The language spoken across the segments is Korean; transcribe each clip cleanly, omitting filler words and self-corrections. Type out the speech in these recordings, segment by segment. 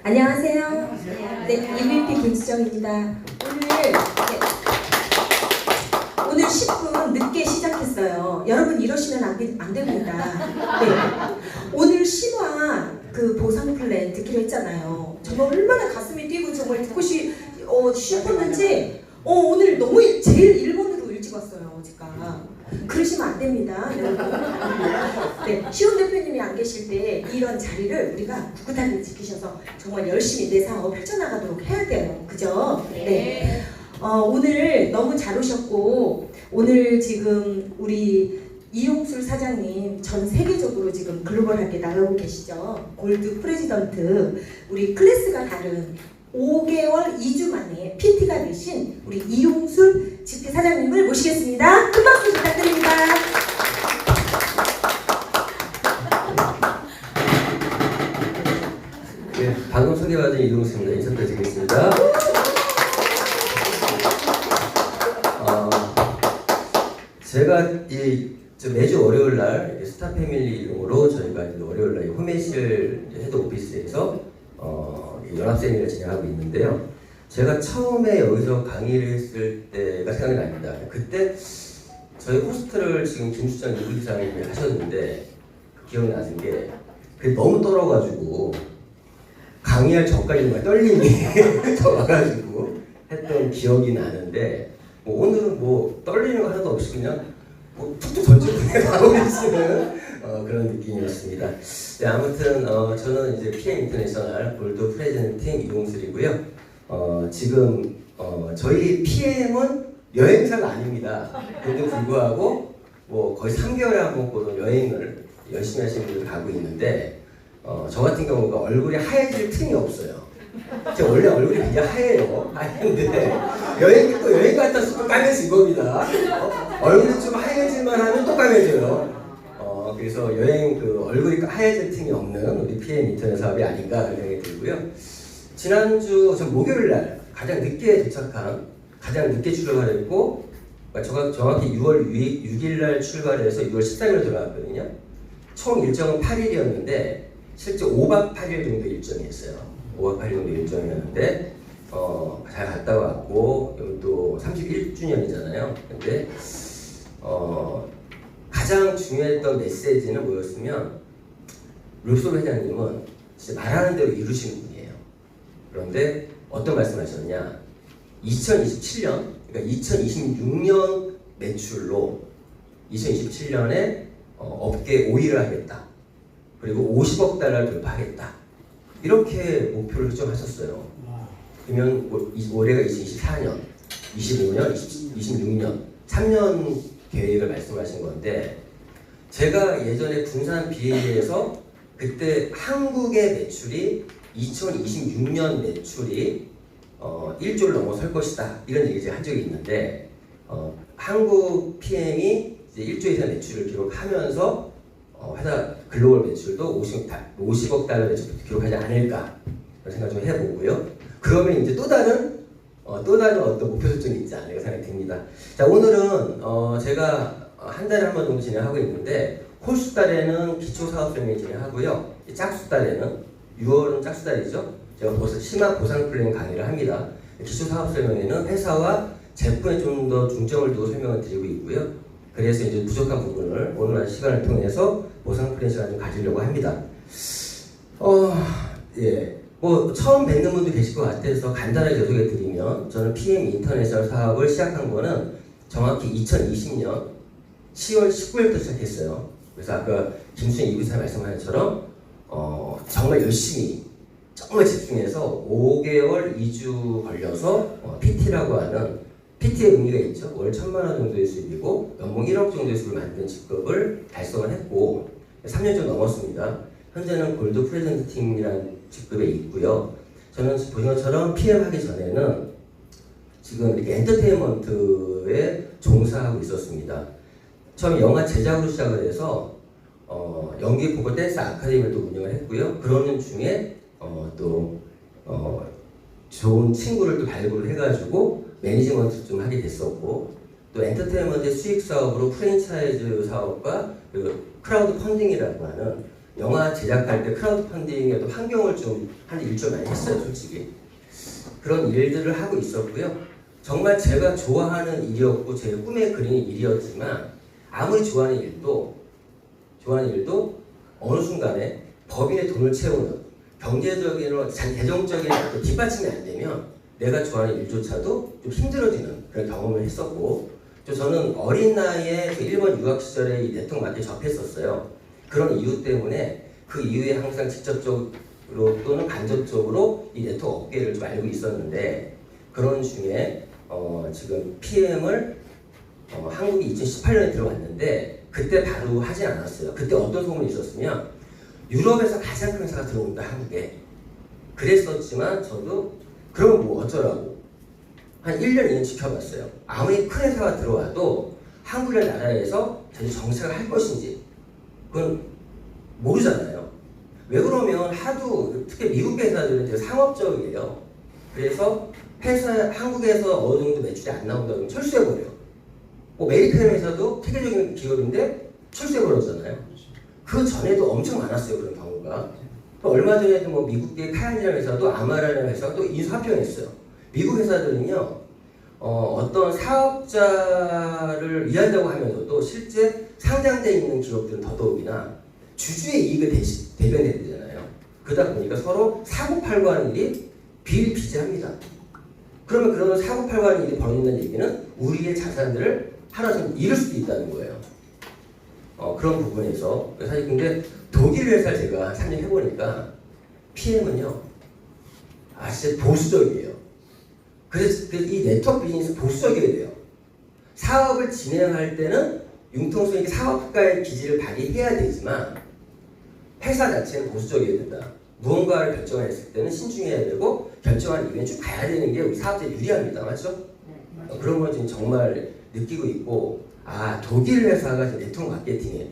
안녕하세요. 네, EVP 김수정입니다. 오늘 10분 늦게 시작했어요. 여러분 이러시면 안 됩니다. 네. 오늘 신화 그 보상 플랜 듣기로 했잖아요. 정말 얼마나 가슴이 뛰고 정말 듣고 싶었는지 오늘 너무 제일 일본으로 일찍 왔어요. 제가. 그러시면 안 됩니다, 여러분. 네, 시온 대표님이 안 계실 때 이런 자리를 우리가 굳건하게 지키셔서 정말 열심히 내 사업 펼쳐나가도록 해야 돼요. 그죠? 네. 오늘 너무 잘 오셨고, 오늘 지금 우리 이용술 사장님 전 세계적으로 지금 글로벌하게 나가고 계시죠. 골드 프레지던트, 우리 클래스가 다른 5개월 2주 만에 PT가 되신 우리 이용술 GP 사장님을 모시겠습니다. 큰 박수 부탁드립니다. 네, 방금 소개받은 이용술입니다. 인사드리겠습니다. 제가 매주 월요일 날 스타패밀리 이름으로 저희가 월요일 날 홈메이실 헤드 오피스에서 연합세미나를 진행하고 있는데요. 제가 처음에 여기서 강의를 했을 때가 생각이 납니다. 그때 저희 호스트를 지금 김수정 이부기사님이 하셨는데 기억이 나는 게 그게 너무 떨어가지고 강의할 전까지 정말 떨림이 와가지고 했던 기억이 나는데 오늘은 떨리는 거 하나도 없이 그냥 툭툭 던지고 그냥 나오시는 그런 느낌이었습니다. 네, 아무튼 저는 이제 PM 인터내셔널 골드 프레젠트 팀 이용술이고요. 지금 저희 PM은 여행사가 아닙니다. 그런데 불구하고 거의 3개월에 한 번 보던 여행을 열심히 하시는 분들 가고 있는데 저 같은 경우가 얼굴이 하얘질 틈이 없어요. 제가 원래 얼굴이 그냥 하얘요. 하얀데 여행 갔다 또 까매질 겁니다. 얼굴이 좀 하얘질만 하면 또 까매져요. 그래서 여행 얼굴이 하얘질 틈이 없는 우리 PM 인터넷 사업이 아닌가 그런 생각이 들고요. 지난주 전 목요일 날 가장 늦게 도착한, 가장 늦게 출발을 했고 정확히 6월 6일 날 출발해서 6월 13일에 돌아왔거든요. 총 일정은 8일이었는데 실제 5박 8일 정도 일정이었어요. 5박 8일 정도 일정이었는데 잘 갔다 왔고 여기 또 31주년이잖아요. 근데 가장 중요했던 메시지는 뭐였으면 룰소 회장님은 진짜 말하는 대로 이루시는 분이에요. 그런데 어떤 말씀하셨냐? 2027년, 그러니까 2026년 매출로 2027년에 업계 5위를 하겠다. 그리고 50억 달러를 돌파하겠다. 이렇게 목표를 설정하셨어요. 그러면 올해가 2024년, 25년, 26년, 3년 계획을 말씀하신 건데 제가 예전에 군산 BA에서 그때 한국의 매출이 2026년 매출이 1조를 넘어설 것이다. 이런 얘기 제가 한 적이 있는데 한국 PM이 이제 1조 이상 매출을 기록하면서 회사 글로벌 매출도 50억 달러 매출도 기록하지 않을까 그런 생각 좀 해보고요. 그러면 이제 또 다른 어떤 목표 설정이 있지 않을까 생각이 듭니다. 자, 오늘은 제가 한 달에 한 번 정도 진행하고 있는데 홀수 달에는 기초 사업 설명 진행하고요. 짝수 달에는 6월은 짝수 달이죠. 제가 심화 보상 플랜 강의를 합니다. 기초 사업 설명에는 회사와 제품에 좀 더 중점을 두고 설명을 드리고 있고요. 그래서 이제 부족한 부분을 오늘 시간을 통해서 보상 플랜 시간을 좀 가지려고 합니다. 예. 처음 뵙는 분도 계실 것 같아서 간단하게 소개해 드리면 저는 PM 인터내셔널 사업을 시작한 거는 정확히 2020년 10월 19일부터 시작했어요. 그래서 아까 김수진 이부사 말씀하신 것처럼 정말 열심히 정말 집중해서 5개월 2주 걸려서 PT라고 하는 PT의 의미가 있죠. 월 1,000만 원 정도의 수입이고 연봉 1억 정도의 수입을 만드는 직급을 달성을 했고 3년 좀 넘었습니다. 현재는 골드 프레젠트 팀이라는 직급에 있고요. 저는 보신 것처럼 PM 하기 전에는 지금 이렇게 엔터테인먼트에 종사하고 있었습니다. 처음 영화 제작으로 시작을 해서 연기 보고 댄스 아카데미를 또 운영을 했고요. 그러는 중에 좋은 친구를 또 발굴을 해가지고 매니지먼트 좀 하게 됐었고 또 엔터테인먼트 수익 사업으로 프랜차이즈 사업과 그 크라우드 펀딩이라고 하는 영화 제작할 때 크라우드 펀딩에도 환경을 좀 한 일조 많이 했어요, 솔직히. 그런 일들을 하고 있었고요. 정말 제가 좋아하는 일이었고 제 꿈에 그리는 일이었지만 아무리 좋아하는 일도 어느 순간에 법인의 돈을 채우는 경제적인 재정적인 뒷받침이 안 되면 내가 좋아하는 일조차도 좀 힘들어지는 그런 경험을 했었고, 또 저는 어린 나이에 일본 유학 시절에 이 네트워크 마켓 접했었어요. 그런 이유 때문에 그 이후에 항상 직접적으로 또는 간접적으로 이 네트워크 업계를 좀 알고 있었는데, 그런 중에 지금 PM을 한국이 2018년에 들어왔는데 그때 바로 하진 않았어요. 그때 어떤 소문이 있었으면 유럽에서 가장 큰 회사가 들어온다 한국에. 그랬었지만 저도 그럼 뭐 어쩌라고 한 1년 2년 지켜봤어요. 아무리 큰 회사가 들어와도 한국의 나라에서 정책을 할 것인지 그건 모르잖아요. 왜 그러면 하도 특히 미국 회사들은 되게 상업적이에요. 그래서 한국에서 어느 정도 매출이 안 나온다 그러면 철수해버려요. 뭐 메리카노 회사도 세계적인 기업인데 철수해버렸잖아요. 그 전에도 엄청 많았어요, 그런 경우가. 또 얼마 전에도 뭐 미국의 카얀이라는 회사도 아마라는 회사가 또 인수합병했어요. 미국 회사들은요, 어떤 사업자를 위한다고 하면서도 실제 상장되어 있는 기업들은 더더욱이나 주주의 이익을 대변해야 되잖아요. 그러다 보니까 서로 사고팔고 하는 일이 비일비재합니다. 그러면 그런 사고팔고 하는 일이 벌어진다는 얘기는 우리의 자산들을 하나 좀 잃을 수도 있다는 거예요. 그런 부분에서 사실 근데 독일 회사를 제가 3년 해보니까 PM은요, 진짜 보수적이에요. 그래서 이 네트워크 비즈니스 보수적이어야 돼요. 사업을 진행할 때는 융통성 있게 사업가의 기질을 발휘해야 되지만 회사 자체는 보수적이어야 된다. 무언가를 결정했을 때는 신중해야 되고 결정한 이후에 쭉 가야 되는 게 우리 사업자에 유리합니다. 맞죠? 네, 그런 걸 지금 정말 느끼고 있고, 독일 회사가 네트워크 마케팅에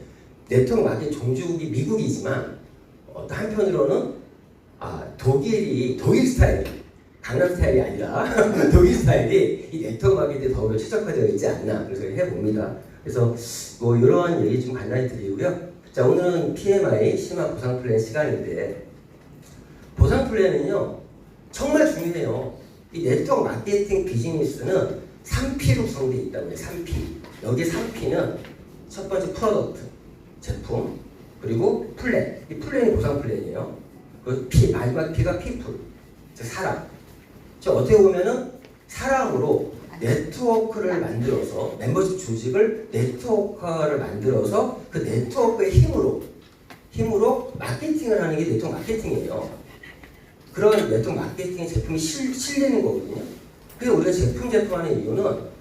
네트워크 마케팅 종주국이 미국이지만 한편으로는 독일 스타일, 강남 스타일이 아니라 독일 스타일이 이 네트워크 마케팅에 더욱더 최적화되어 있지 않나 그래서 해봅니다. 그래서 뭐 이러한 얘기 좀 간단히 드리고요. 자, 오늘은 PMI 심화 보상 플랜 시간인데, 보상 플랜은요 정말 중요해요. 이 네트워크 마케팅 비즈니스는 3P로 구성되어 있다고 해요. 3P. 여기 3P는 첫 번째 프로덕트, 제품, 그리고 플랜. 이 플랜이 보상 플랜이에요. 그 P, 마지막 P가 people, 즉 사람. 즉 어떻게 보면은 사람으로 네트워크를 만들어서, 멤버십 조직을 네트워크를 만들어서 그 네트워크의 힘으로 마케팅을 하는 게 네트워크 마케팅이에요. 그런 네트워크 마케팅 제품이 실리는 거거든요. 그래서 우리가 제품하는 이유는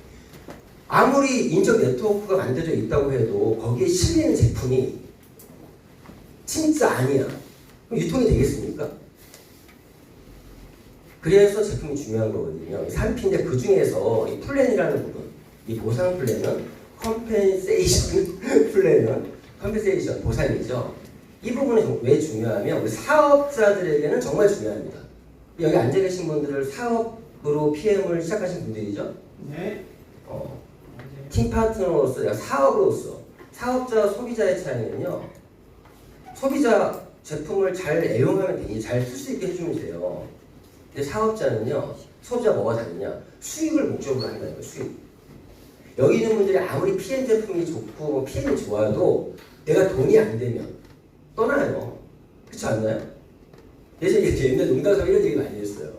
아무리 인적 네트워크가 만들어져 있다고 해도 거기에 실리는 제품이 진짜 아니야. 그럼 유통이 되겠습니까? 그래서 제품이 중요한 거거든요. 3P인데 그 중에서 이 플랜이라는 부분, 이 보상 플랜은 컴펜세이션 플랜은 컴펜세이션 보상이죠. 이 부분이 왜 중요하면 우리 사업자들에게는 정말 중요합니다. 여기 앉아 계신 분들은 사업으로 PM을 시작하신 분들이죠. 네. 팀 파트너로서, 사업으로서, 사업자 소비자의 차이는요. 소비자 제품을 잘 애용하면 되니 잘 쓸 수 있게 해주면 돼요. 근데 사업자는요, 소비자 뭐가 다르냐? 수익을 목적으로 한다는 거예요, 수익. 여기 있는 분들이 아무리 PM 제품이 좋고 PM이 좋아도 내가 돈이 안 되면 떠나요. 그렇지 않나요? 예전에 옛날 농담에서 이런 얘기 많이 했어요.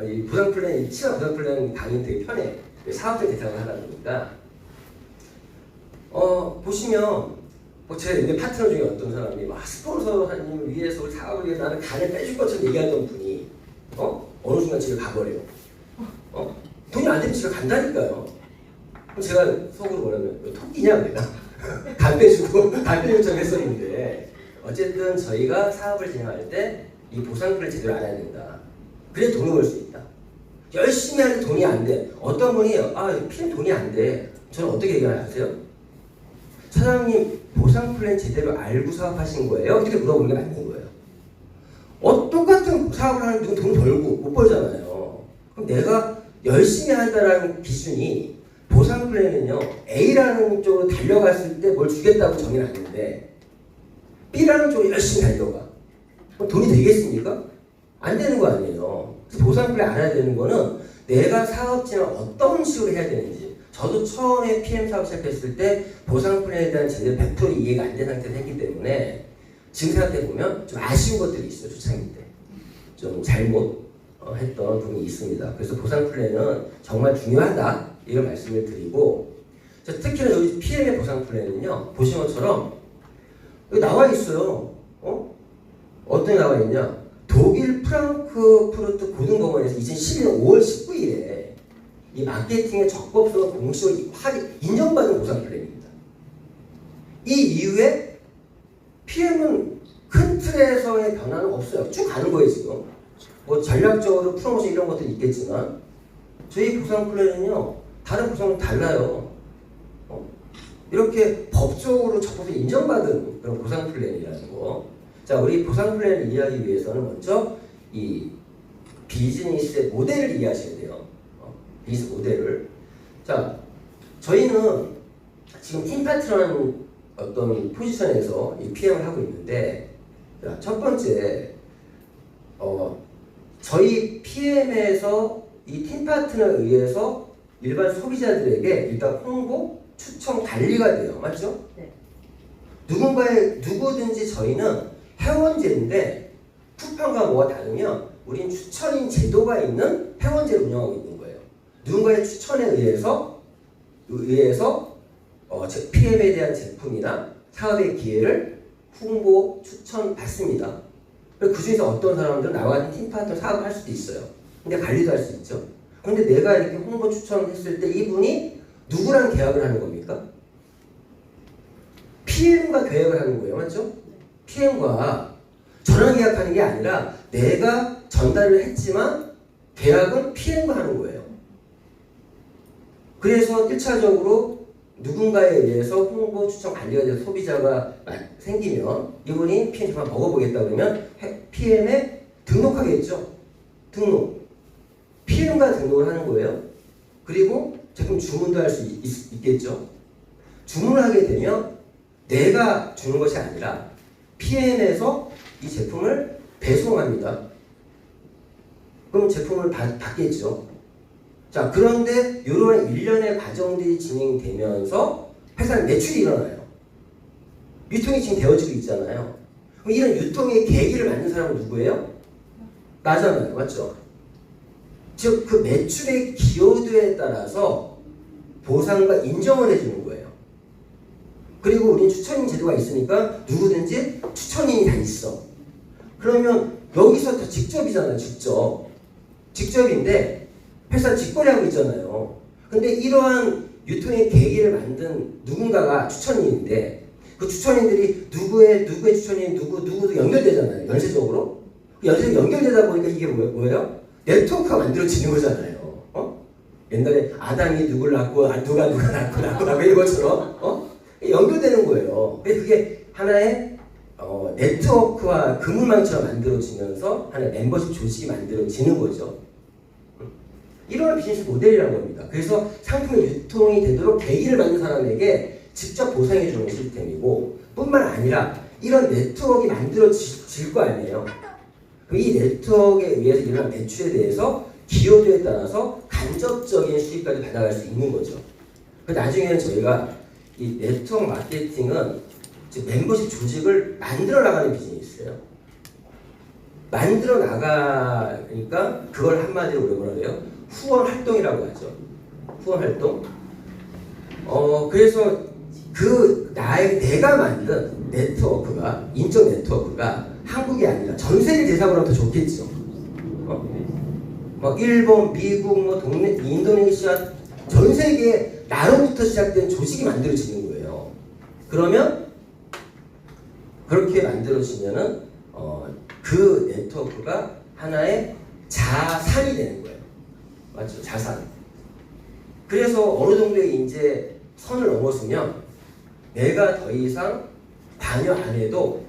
이 보상 플랜, 치아 보상 플랜 강의는 되게 편해. 사업자 대상을 하다 보니까. 보시면, 제 옛날 파트너 중에 어떤 사람이 스폰서님을 위해서 사업을 위해서 나는 간을 빼줄 것처럼 얘기하던 분이 어느 순간 집에 가버려요. 돈이 안 되면 집에 간다니까요. 그럼 제가 속으로 뭐라면 토끼냐 내가 간 빼주고 간 빼줄 척 했었는데, 어쨌든 저희가 사업을 진행할 때 이 보상표를 제대로 알아야 된다. 그래야 돈을 벌 수 있다. 열심히 하는데 돈이 안 돼. 어떤 분이 PM 돈이 안 돼. 저는 어떻게 얘기하세요? 사장님 보상 플랜 제대로 알고 사업하신 거예요? 이렇게 물어보는 게 맞는 거예요. 똑같은 사업을 하는데 돈을 벌고 못 벌잖아요. 그럼 내가 열심히 한다라는 기준이, 보상 플랜은요 A라는 쪽으로 달려갔을 때 뭘 주겠다고 정해놨는데 B라는 쪽에 열심히 달려가. 그럼 돈이 되겠습니까? 안 되는 거 아니에요. 그래서 보상 플랜 알아야 되는 거는 내가 사업진을 어떤 식으로 해야 되는지. 저도 처음에 PM 사업 시작했을 때 보상 플랜에 대한 제대로 100% 이해가 안 된 상태에서 했기 때문에 지금 생각해보면 좀 아쉬운 것들이 있어요. 초창기 때. 좀 잘못 했던 부분이 있습니다. 그래서 보상 플랜은 정말 중요하다 이런 말씀을 드리고, 특히나 여기 PM의 보상 플랜은요, 보신 것처럼 여기 나와 있어요. 어떻게 나와 있냐? 독일 프랑크푸르트 고등법원에서 2011년 5월 19일에 이 마케팅의 적법성을 공식으로 인정받은 보상 플랜입니다. 이 이후에 PM은 큰 틀에서의 변화는 없어요. 쭉 가는 거예요 지금. 뭐 전략적으로 프로모션 이런 것들이 있겠지만 저희 보상 플랜은요 다른 보상은 달라요. 이렇게 법적으로 적법히 인정받은 그런 보상 플랜이라는 거. 자, 우리 보상 플랜을 이해하기 위해서는 먼저 이 비즈니스의 모델을 이해하셔야 돼요. 비즈니스 모델을. 자, 저희는 지금 팀파트너라는 어떤 포지션에서 이 PM을 하고 있는데, 자, 첫 번째, 저희 PM에서 이 팀파트너에 의해서 일반 소비자들에게 일단 홍보, 추천, 관리가 돼요. 맞죠? 네. 누구든지 저희는 회원제인데 쿠팡과 뭐가 다르면 우린 추천인 제도가 있는 회원제를 운영하고 있는 거예요. 누군가의 추천에 의해서 PM에 대한 제품이나 사업의 기회를 홍보, 추천 받습니다. 그 중에서 어떤 사람들은 나와 같은 팀파트너 사업을 할 수도 있어요. 근데 관리도 할 수 있죠. 근데 내가 이렇게 홍보 추천했을 때 이분이 누구랑 계약을 하는 겁니까? PM과 계약을 하는 거예요. 맞죠? PM과 저랑 계약하는 게 아니라 내가 전달을 했지만 계약은 PM과 하는 거예요. 그래서 1차적으로 누군가에 의해서 홍보, 추천, 관리가 돼서 소비자가 생기면 이분이 PM 제품 먹어보겠다 그러면 PM에 등록하겠죠. 등록. PM과 등록을 하는 거예요. 그리고 제품 주문도 할 수 있겠죠. 주문을 하게 되면 내가 주는 것이 아니라 PM에서 이 제품을 배송합니다. 그럼 제품을 받겠죠. 자, 그런데 이러한 일련의 과정들이 진행되면서 회사는 매출이 일어나요. 유통이 지금 되어지고 있잖아요. 그럼 이런 유통의 계기를 만든 사람은 누구예요? 나잖아요. 맞죠? 즉, 그 매출의 기여도에 따라서 보상과 인정을 해주는 거예요. 그리고 우린 추천인 제도가 있으니까 누구든지 추천인이 다 있어. 그러면 여기서 더 직접이잖아요. 직접인데 회사 직거래하고 있잖아요. 근데 이러한 유통의 계기를 만든 누군가가 추천인인데 그 추천인들이 누구의 추천인 누구도 연결되잖아요. 연쇄적으로. 연쇄적으로 연결되다 보니까 이게 뭐예요? 네트워크가 만들어지는 거잖아요. 옛날에 아담이 누굴 낳고 누가 낳고 이런 것처럼 연결되는 거예요. 그게 하나의 네트워크와 그물망처럼 만들어지면서 하나의 멤버십 조직이 만들어지는 거죠. 이런 비즈니스 모델이라고 합니다. 그래서 상품의 유통이 되도록 계기를 만든 사람에게 직접 보상해 주는 시스템이고, 뿐만 아니라 이런 네트워크가 만들어질 거 아니에요. 그럼 이 네트워크에 의해서 일어난 매출에 대해서 기여도에 따라서 간접적인 수익까지 받아갈 수 있는 거죠. 나중에는 저희가 이 네트워크 마케팅은 멤버십 조직을 만들어 나가는 비즈니스예요. 만들어 나가니까 그걸 한마디로 우리가 뭐라 그래요? 후원 활동이라고 하죠. 후원 활동. 그래서 내가 만든 네트워크가, 인적 네트워크가 한국이 아니라 전 세계 대상으로 하면 더 좋겠죠. 일본, 미국, 인도네시아, 전 세계에 나로부터 시작된 조직이 만들어지는 거예요. 그러면 그렇게 만들어지면은 그 네트워크가 하나의 자산이 되는 거예요. 맞죠? 자산. 그래서 어느 정도의 이제 선을 넘었으면 내가 더 이상 관여 안 해도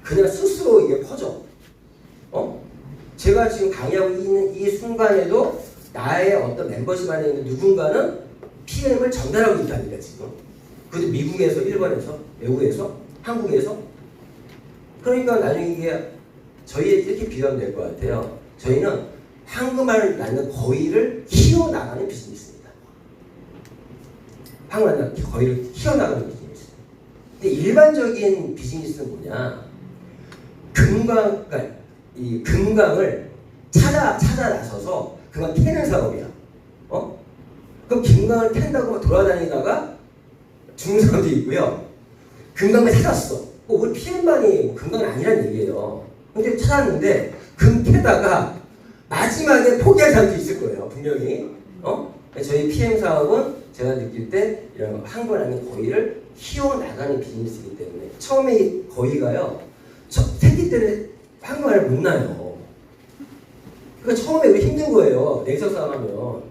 그냥 스스로 이게 퍼져. 제가 지금 강의하고 있는 이 순간에도 나의 어떤 멤버십 안에 있는 누군가는 PM을 전달하고 있답니다, 지금. 그것도 미국에서, 일본에서, 외국에서, 한국에서. 그러니까 나중에 이게 저희에 이렇게 비교하면 될 것 같아요. 저희는 황금알을 낳는 거위를 키워나가는 비즈니스입니다. 황금알 낳는 거위를 키워나가는 비즈니스. 근데 일반적인 비즈니스는 뭐냐? 그러니까 이 금강을 찾아 나서서 금강 캐는 사업이야. 그럼 금강을 캔다고 막 돌아다니다가 죽는 사람도 있고요. 금강을 찾았어. 우리 PM만이 금강은 아니란 얘기예요. 근데 찾았는데 금 캐다가 마지막에 포기할 사람도 있을 거예요. 분명히. 저희 PM 사업은 제가 느낄 때 이런 한글 아닌 거위를 키워나가는 비즈니스이기 때문에 처음에 이 거위가요. 새끼 때는 한글을 못 나요. 그러니까 처음에 우리 힘든 거예요. 냉석 싸움하면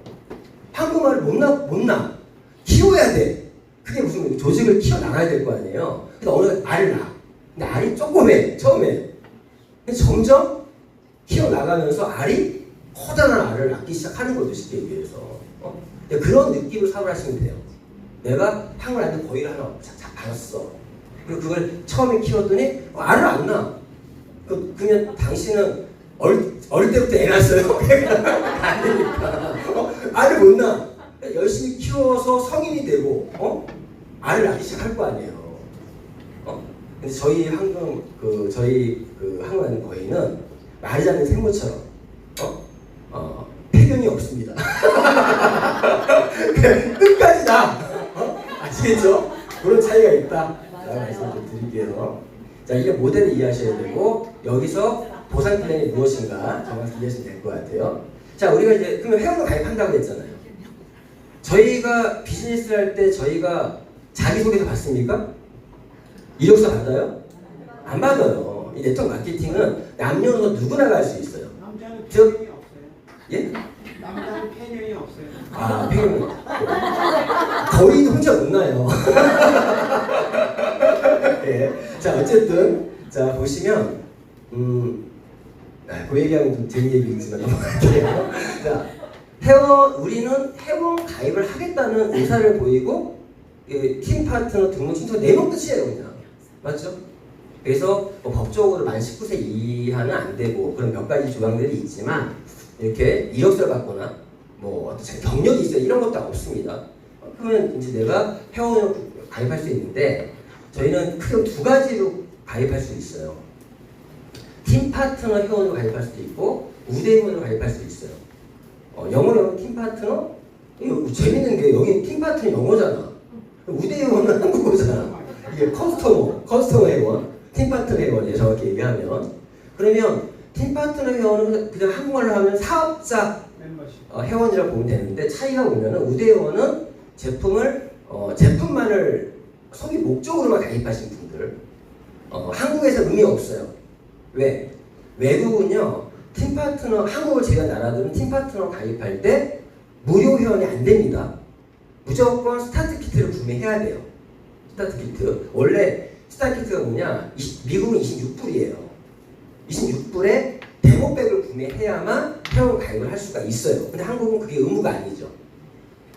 한국말을 못 나. 키워야 돼. 그게 무슨 조직을 키워나가야 될 거 아니에요. 근데 어느 날 알을 낳아. 근데 알이 조그매 처음에. 근데 점점 키워나가면서 알이 커다란 알을 낳기 시작하는 거죠. 쉽게 얘기해서. 그런 느낌을 사고를 하시면 돼요. 내가 한국말 안 듣고 거위를 하나 받았어. 그리고 그걸 처음에 키웠더니 알을 안 낳아. 그러면 당신은 어릴 때부터 애 낳았어요? 안 되니까. 알을 못 낳아. 열심히 키워서 성인이 되고, 알을 낳기 시작할 거 아니에요. 근데 저희 한국 거위는 말이 않는 생물처럼, 폐견이 없습니다. 끝까지 나! 아시겠죠? 그런 차이가 있다. 라고 말씀 좀 드릴게요. 자, 이게 모델을 이해하셔야 되고, 여기서 보상 플랜이 무엇인가 정확히 이해하시면 될 것 같아요. 자, 우리가 이제 그러면 회원을 가입한다고 했잖아요. 저희가 비즈니스를 할 때 저희가 자기소개서 받습니까? 이력서 받아요? 안 받아요. 이 네트워크 마케팅은 남녀노소 누구나 갈 수 있어요. 남자는 폐명이 없어요. 예? 남자는 폐명이 없어요. 아, 폐명. 거의 혼자 못 나요. 예. 자, 어쨌든 자 보시면 그 얘기하면 좀 재미있는 얘기지만 넘어갈게요. 자, 우리는 회원 가입을 하겠다는 의사를 보이고 팀 파트너 등록 신청 내용 끝이에요, 그냥. 맞죠? 그래서 뭐 법적으로 만 19세 이하는 안 되고 그런 몇 가지 조항들이 있지만 이렇게 이력서를 받거나 뭐 어떤 경력이 있어요, 이런 것도 없습니다. 그러면 이제 내가 회원으로 가입할 수 있는데 저희는 크게 두 가지로 가입할 수 있어요. 팀 파트너 회원으로 가입할 수도 있고 우대 회원으로 가입할 수도 있어요. 영어로 하면 팀 파트너? 이거 재밌는 게 여기 팀 파트너 영어잖아. 우대 회원은 한국어잖아. 이게 커스터머 회원, 팀 파트너 회원이에요. 정확히 얘기하면. 그러면 팀 파트너 회원은 그냥 한국말로 하면 사업자 회원이라고 보면 되는데 차이가 보면은 우대 회원은 제품만을 소비 목적으로만 가입하신 분들. 한국에서 의미 없어요. 왜? 외국은요, 팀 파트너, 한국을 제외한 나라들은 팀 파트너 가입할 때 무료 회원이 안 됩니다. 무조건 스타트 키트를 구매해야 돼요. 스타트 키트. 원래 스타트 키트가 뭐냐? 미국은 26불이에요. 26불에 데모백을 구매해야만 회원 가입을 할 수가 있어요. 근데 한국은 그게 의무가 아니죠.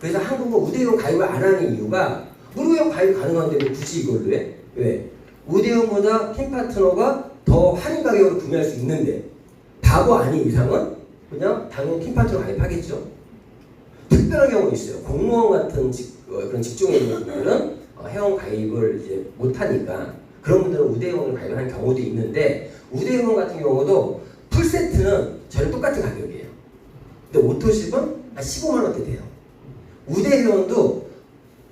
그래서 한국은 우대회원 가입을 안 하는 이유가 무료 회원 가입 가능한데 왜 굳이 이걸로 해? 왜? 우대회원보다 팀 파트너가 더 할인 가격으로 구매할 수 있는데 바보 아닌 이상은 그냥 당연히 팀 파트너 가입하겠죠. 특별한 경우가 있어요. 공무원 같은 그런 직종에 있는 분들은 회원 가입을 이제 못하니까 그런 분들은 우대회원을 가입하는 경우도 있는데 우대회원 같은 경우도 풀세트는 저랑 똑같은 가격이에요. 근데 오토십은 한 15만 원대 돼요. 우대회원도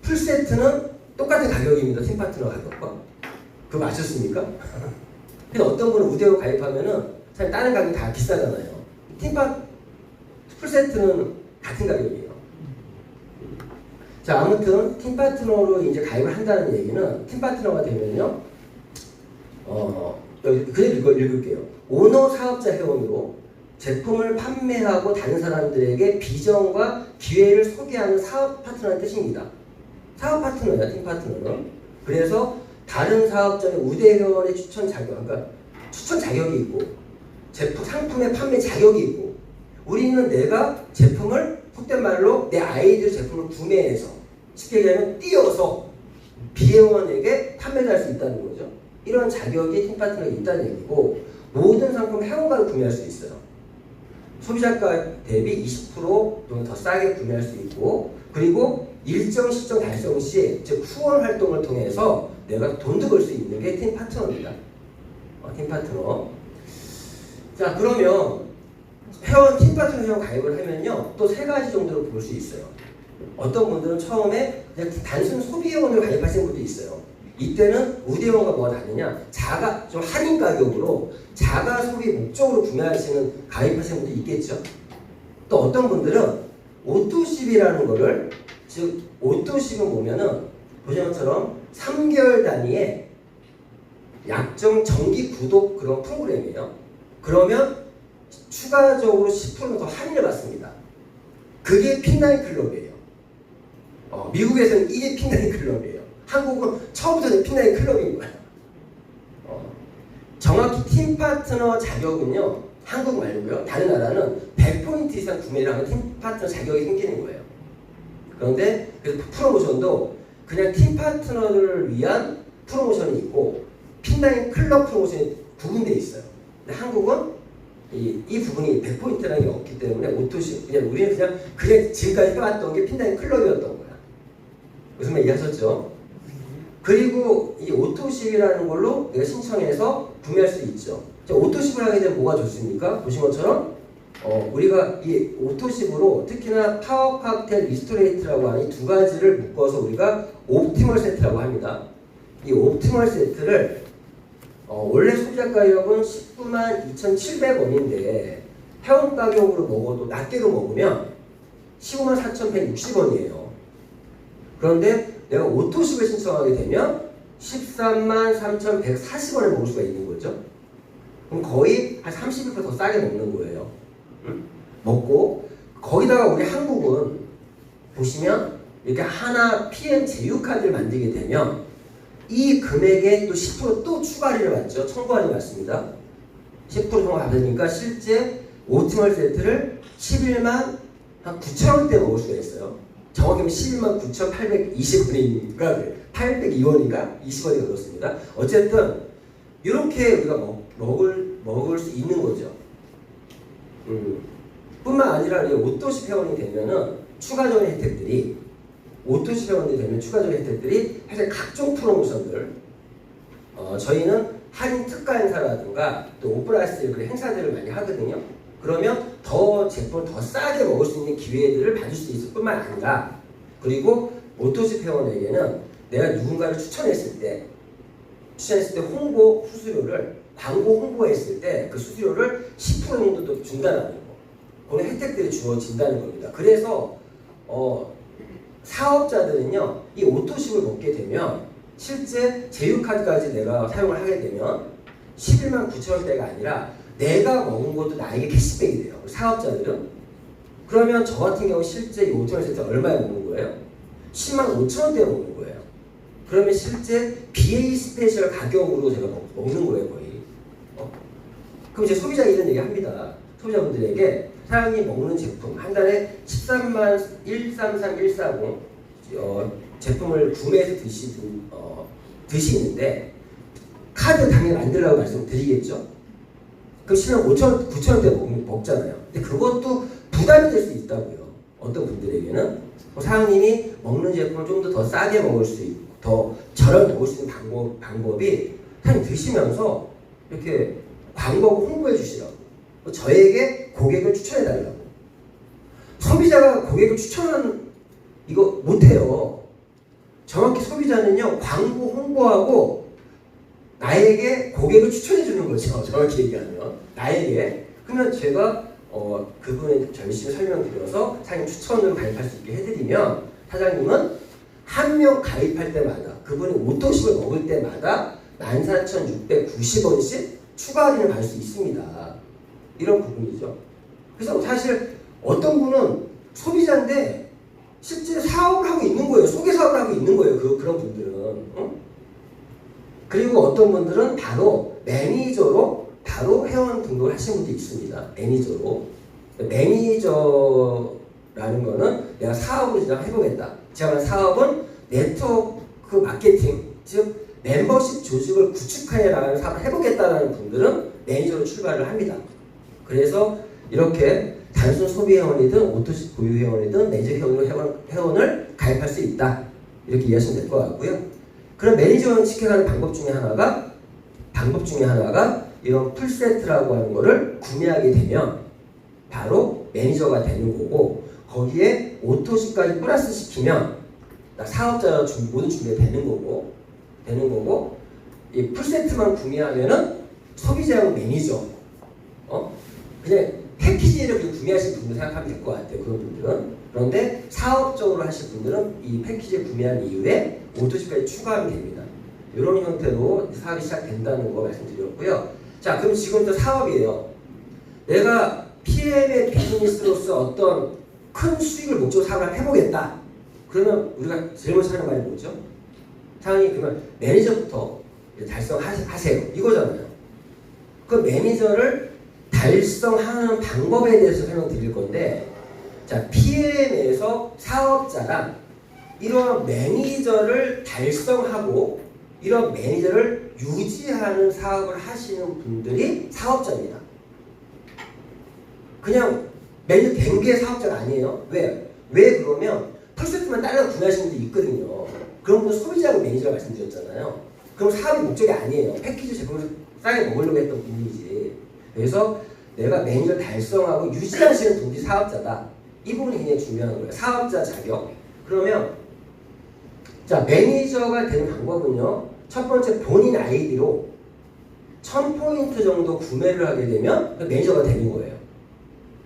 풀세트는 똑같은 가격입니다. 팀 파트너 가격과. 그거 맞췄습니까? 근데 어떤 분은 우대회원 가입하면은 사실 다른 가격이 다 비싸잖아요. 풀세트는 같은 가격이에요. 자, 아무튼 팀 파트너로 이제 가입을 한다는 얘기는 팀 파트너가 되면요, 그대로 읽을게요. 오너 사업자 회원으로 제품을 판매하고 다른 사람들에게 비전과 기회를 소개하는 사업 파트너의 뜻입니다. 사업 파트너야, 팀 파트너는. 그래서 다른 사업자의 우대 회원의 추천 자격이 있고 상품의 판매 자격이 있고 우리는 내가 제품을 속된 말로 내 아이디어 제품을 구매해서 쉽게 얘기하면 띄어서 비회원에게 판매를 할 수 있다는 거죠. 이런 자격이 팀 파트너가 있다는 얘기고 모든 상품 회원가를 구매할 수 있어요. 소비자가 대비 20% 정도 더 싸게 구매할 수 있고 그리고 일정 시점 달성 시 즉 후원 활동을 통해서 내가 돈도 벌 수 있는 게 팀 파트너입니다. 팀 파트너. 자 그러면 팀 파트너 회원 가입을 하면요 또 세 가지 정도로 볼 수 있어요. 어떤 분들은 처음에 그냥 단순 소비 회원으로 가입하시는 분도 있어요. 이때는 우대 회원과 뭐가 다르냐? 좀 할인 가격으로 자가 소비 목적으로 구매하시는 가입하시는 분도 있겠죠. 또 어떤 분들은 오토십이라는 거를 즉 오토십은 보면은 보시는 것처럼 3개월 단위의 약정 정기 구독 그런 프로그램이에요. 그러면 추가적으로 10%더 할인을 받습니다. 그게 핀나인 클럽이에요. 미국에서는 이게 핀나인 클럽이에요. 한국은 처음부터 핀나인 클럽인 거예요. 정확히 팀 파트너 자격은요. 한국 말고요. 다른 나라는 100포인트 이상 구매를 하면 팀 파트너 자격이 생기는 거예요. 그런데 그래서 프로모션도 그냥 팀 파트너를 위한 프로모션이 있고 핀나인 클럽 프로모션이 구분되어 있어요. 근데 한국은 이 부분이 100포인트라는 게 없기 때문에 오토십 우리는 그냥 지금까지 해왔던 게 핀나인 클럽이었던 거야. 무슨 말 이해하셨죠? 그리고 이 오토십이라는 걸로 내가 신청해서 구매할 수 있죠. 오토십을 하게 되면 뭐가 좋습니까? 보신 것처럼 우리가 이 오토십으로 특히나 파워 칵테일 리스토레이트라고 하는 이 두 가지를 묶어서 우리가 옵티멀 세트라고 합니다. 이 옵티멀 세트를 원래 소비자 가격은 19만 2,700원인데 회원 가격으로 먹어도 낱개로 먹으면 15만 4,160원이에요. 그런데 내가 오토십을 신청하게 되면 13만 3,140원에 먹을 수가 있는 거죠. 그럼 거의 한 30% 더 싸게 먹는 거예요. 먹고 거기다가 우리 한국은 보시면 이렇게 하나 PM 제휴카드를 만들게 되면 이 금액에 또 10% 또 추가 할인을 받죠. 청구 할인 받습니다. 10% 정도 받으니까 실제 오티멀 세트를 11만 한 9천원대 먹을 수가 있어요. 정확히 11만 9,820원인가 802원인가 20원이 그렇습니다. 어쨌든 이렇게 우리가 먹을 수 있는 거죠. 뿐만 아니라 오토십 회원이 되면은 추가적인 혜택들이 오토십 회원이 되면 추가적인 혜택들이 사실 각종 프로모션들 저희는 할인 특가 행사라든가 또 오프라이스 그런 행사들을 많이 하거든요. 그러면 더 제품을 더 싸게 먹을 수 있는 기회들을 받을 수 있을 뿐만 아니라 그리고 오토십 회원에게는 내가 누군가를 추천했을 때 홍보 수수료를 광고 홍보했을 때 그 수수료를 10% 정도 또 준다는 거. 그런 혜택들이 주어진다는 겁니다. 그래서 사업자들은요 이 오토십을 먹게 되면 실제 제휴카드까지 내가 사용을 하게 되면 11만 9천원대가 아니라 내가 먹은 것도 나에게 캐시백이 돼요. 사업자들은 그러면 저 같은 경우 실제 이 오토멀 세트 얼마에 먹는 거예요? 10만 5천원대에 먹는 거예요. 그러면 실제 BA 스페셜 가격으로 제가 먹는 거예요 거의. 그럼 이제 소비자가 이런 얘기 합니다. 소비자분들에게 사장님 먹는 제품 한 달에 13만 133,140 제품을 구매해서 드시는데 카드 당연히 만들라고 말씀드리겠죠. 그럼 10만 5천 9천원대 먹잖아요. 근데 그것도 부담이 될 수 있다고요. 어떤 분들에게는 사장님이 먹는 제품을 좀 더 싸게 먹을 수 있고 더 저렴하게 먹을 수 있는 방법이 사장님 드시면서 이렇게 광고하고 홍보해 주시라고 저에게 고객을 추천해 달라고. 소비자가 고객을 추천하는 이거 못해요. 정확히 소비자는요 광고 홍보하고 나에게 고객을 추천해 주는 거죠. 정확히 얘기하면 나에게. 그러면 제가 그분의 열심히 설명드려서 사장님 추천으로 가입할 수 있게 해드리면 사장님은 한 명 가입할 때마다 그분이 오토십을 먹을 때마다 14,690원씩 추가 할인을 받을 수 있습니다. 이런 부분이죠. 그래서 사실 어떤 분은 소비자인데 실제 사업을 하고 있는 거예요. 소개 사업을 하고 있는 거예요. 그런 분들은. 그리고 어떤 분들은 바로 매니저로 바로 회원 등록을 하신 분도 있습니다. 매니저로. 매니저라는 거는 내가 사업을 진짜 해보겠다. 제가 말한 사업은 네트워크 마케팅, 즉 멤버십 조직을 구축해 나가는 사업을 해보겠다는 분들은 매니저로 출발을 합니다. 그래서 이렇게 단순 소비 회원이든 오토십 보유 회원이든 매니저 회원을 가입할 수 있다. 이렇게 이해하시면 될 것 같고요. 그럼 매니저 지켜가는 방법 중에 하나가 이런 풀세트라고 하는 거를 구매하게 되면 바로 매니저가 되는 거고, 거기에 오토십까지 플러스 시키면 사업자 모든 준비가 되는 거고 이 풀세트만 구매하면은 소비자하고 매니저 그냥 패키지를 그냥 구매하신 분들 생각하면 될 것 같아요. 그런 분들은. 그런데 사업적으로 하실 분들은 이 패키지를 구매한 이후에 오토십까지 추가하면 됩니다. 이런 형태로 사업이 시작된다는 거 말씀드렸고요. 자, 그럼 지금부터 사업이에요. 내가 PM의 비즈니스로서 어떤 큰 수익을 목적으로 사업을 해보겠다. 그러면 우리가 제일 먼저 하는 말이 뭐죠? 당연히 그러면 매니저부터 달성하세요. 이거잖아요. 그 매니저를 달성하는 방법에 대해서 설명드릴 건데, 자, PM에서 사업자랑 이런 매니저를 달성하고 이런 매니저를 유지하는 사업을 하시는 분들이 사업자입니다. 그냥 매니저 된 게 사업자가 아니에요. 왜 그러면 풀세트만 다른 구매하시는 분들이 있거든요. 그런 분은 소비자하고 매니저가 말씀드렸잖아요. 그럼 사업의 목적이 아니에요. 패키지 제품을 싸게 먹으려고 했던 분이지. 그래서 내가 매니저 달성하고 유지하시는 분들이 사업자다. 이 부분이 굉장히 중요한 거예요. 사업자 자격. 그러면 자, 매니저가 되는 방법은요. 첫 번째, 본인 아이디로 1000포인트 정도 구매를 하게 되면 매니저가 되는 거예요.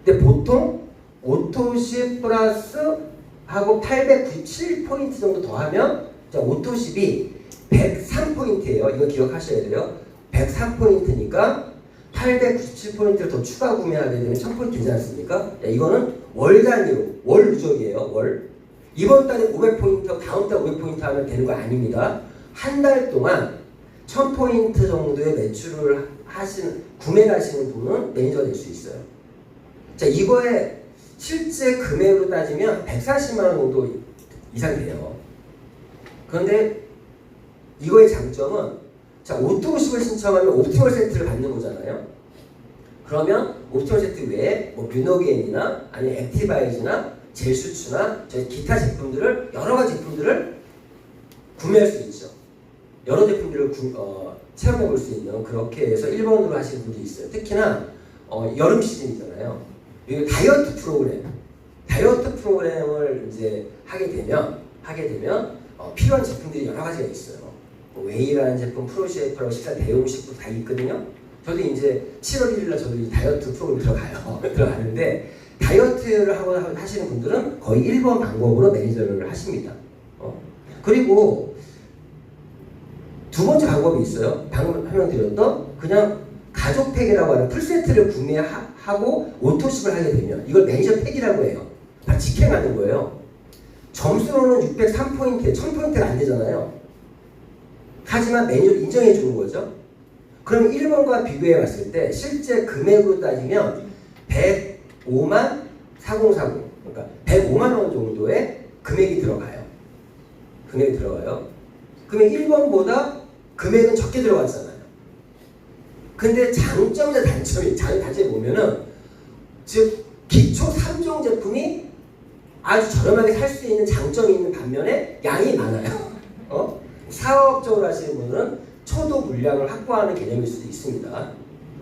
근데 보통 오토십 플러스 하고 897포인트 정도 더하면 오토십이 103포인트예요. 이거 기억하셔야 돼요. 103포인트니까 897포인트를 더 추가 구매하게 되면 1000포인트 되지 않습니까? 이거는 월 단위로, 월 누적이에요. 월. 이번 달에 500포인트, 다음 달 500포인트 하면 되는 거 아닙니다. 한 달 동안 1000포인트 정도의 매출을 구매를 하시는 분은 매니저가 될 수 있어요. 자, 이거에 실제 금액으로 따지면 140만 원 정도 이상 돼요. 그런데 이거의 장점은, 자, 오토십을 신청하면 옵티멀 세트를 받는 거잖아요. 그러면 옵티멀 세트 외에 뭐 뮤노겐이나 아니면 액티바이즈나 젤수츠나 기타 제품들을, 여러 가지 제품들을 구매할 수 있죠. 여러 제품들을 체험해 볼 수 있는, 그렇게 해서 1번으로 하시는 분들이 있어요. 특히나 여름 시즌이잖아요. 이게 다이어트 프로그램을 이제 하게 되면 필요한 제품들이 여러 가지가 있어요. 뭐 웨이라는 제품, 프로셰이프라고 식사 대용식도 다 있거든요. 저도 이제 7월 1일날 저도 이제 다이어트 프로그램 들어가는데, 다이어트를 하시는 분들은 거의 1번 방법으로 매니저를 하십니다. 그리고 두 번째 방법이 있어요. 방금 설명드렸던 그냥 가족팩이라고 하는 풀세트를 구매하고 오토십을 하게 되면 이걸 매니저 팩이라고 해요. 다 직행하는 거예요. 점수로는 603포인트, 1000포인트가 안 되잖아요. 하지만 매니저를 인정해 주는 거죠. 그럼 1번과 비교해 봤을 때 실제 금액으로 따지면 105만 4040, 그러니까 105만 원 정도의 금액이 들어가요. 그러면 1번보다 금액은 적게 들어갔잖아요. 근데 장점이나 단점이 보면은, 즉 기초 3종 제품이 아주 저렴하게 살 수 있는 장점이 있는 반면에 양이 많아요. 사업적으로 하시는 분은 초도 물량을 확보하는 개념일 수도 있습니다.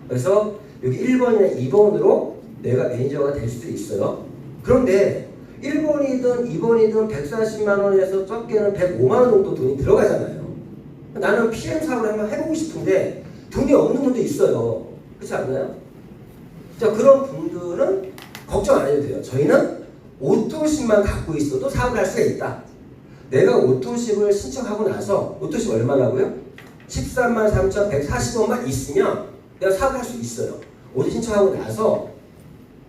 그래서 여기 1번이나 2번으로 내가 매니저가 될 수도 있어요. 그런데 1번이든 2번이든 140만 원에서 적게는 105만 원 정도 돈이 들어가잖아요. 나는 PM 사업을 한번 해보고 싶은데 돈이 없는 분도 있어요. 그렇지 않나요? 자, 그런 분들은 걱정 안 해도 돼요. 저희는 오토십만 갖고 있어도 사업을 할 수가 있다. 내가 오토십을 신청하고 나서, 오토십 얼마라고요? 13만 3,140원만 있으면 내가 사업을 할 수 있어요. 오토 신청하고 나서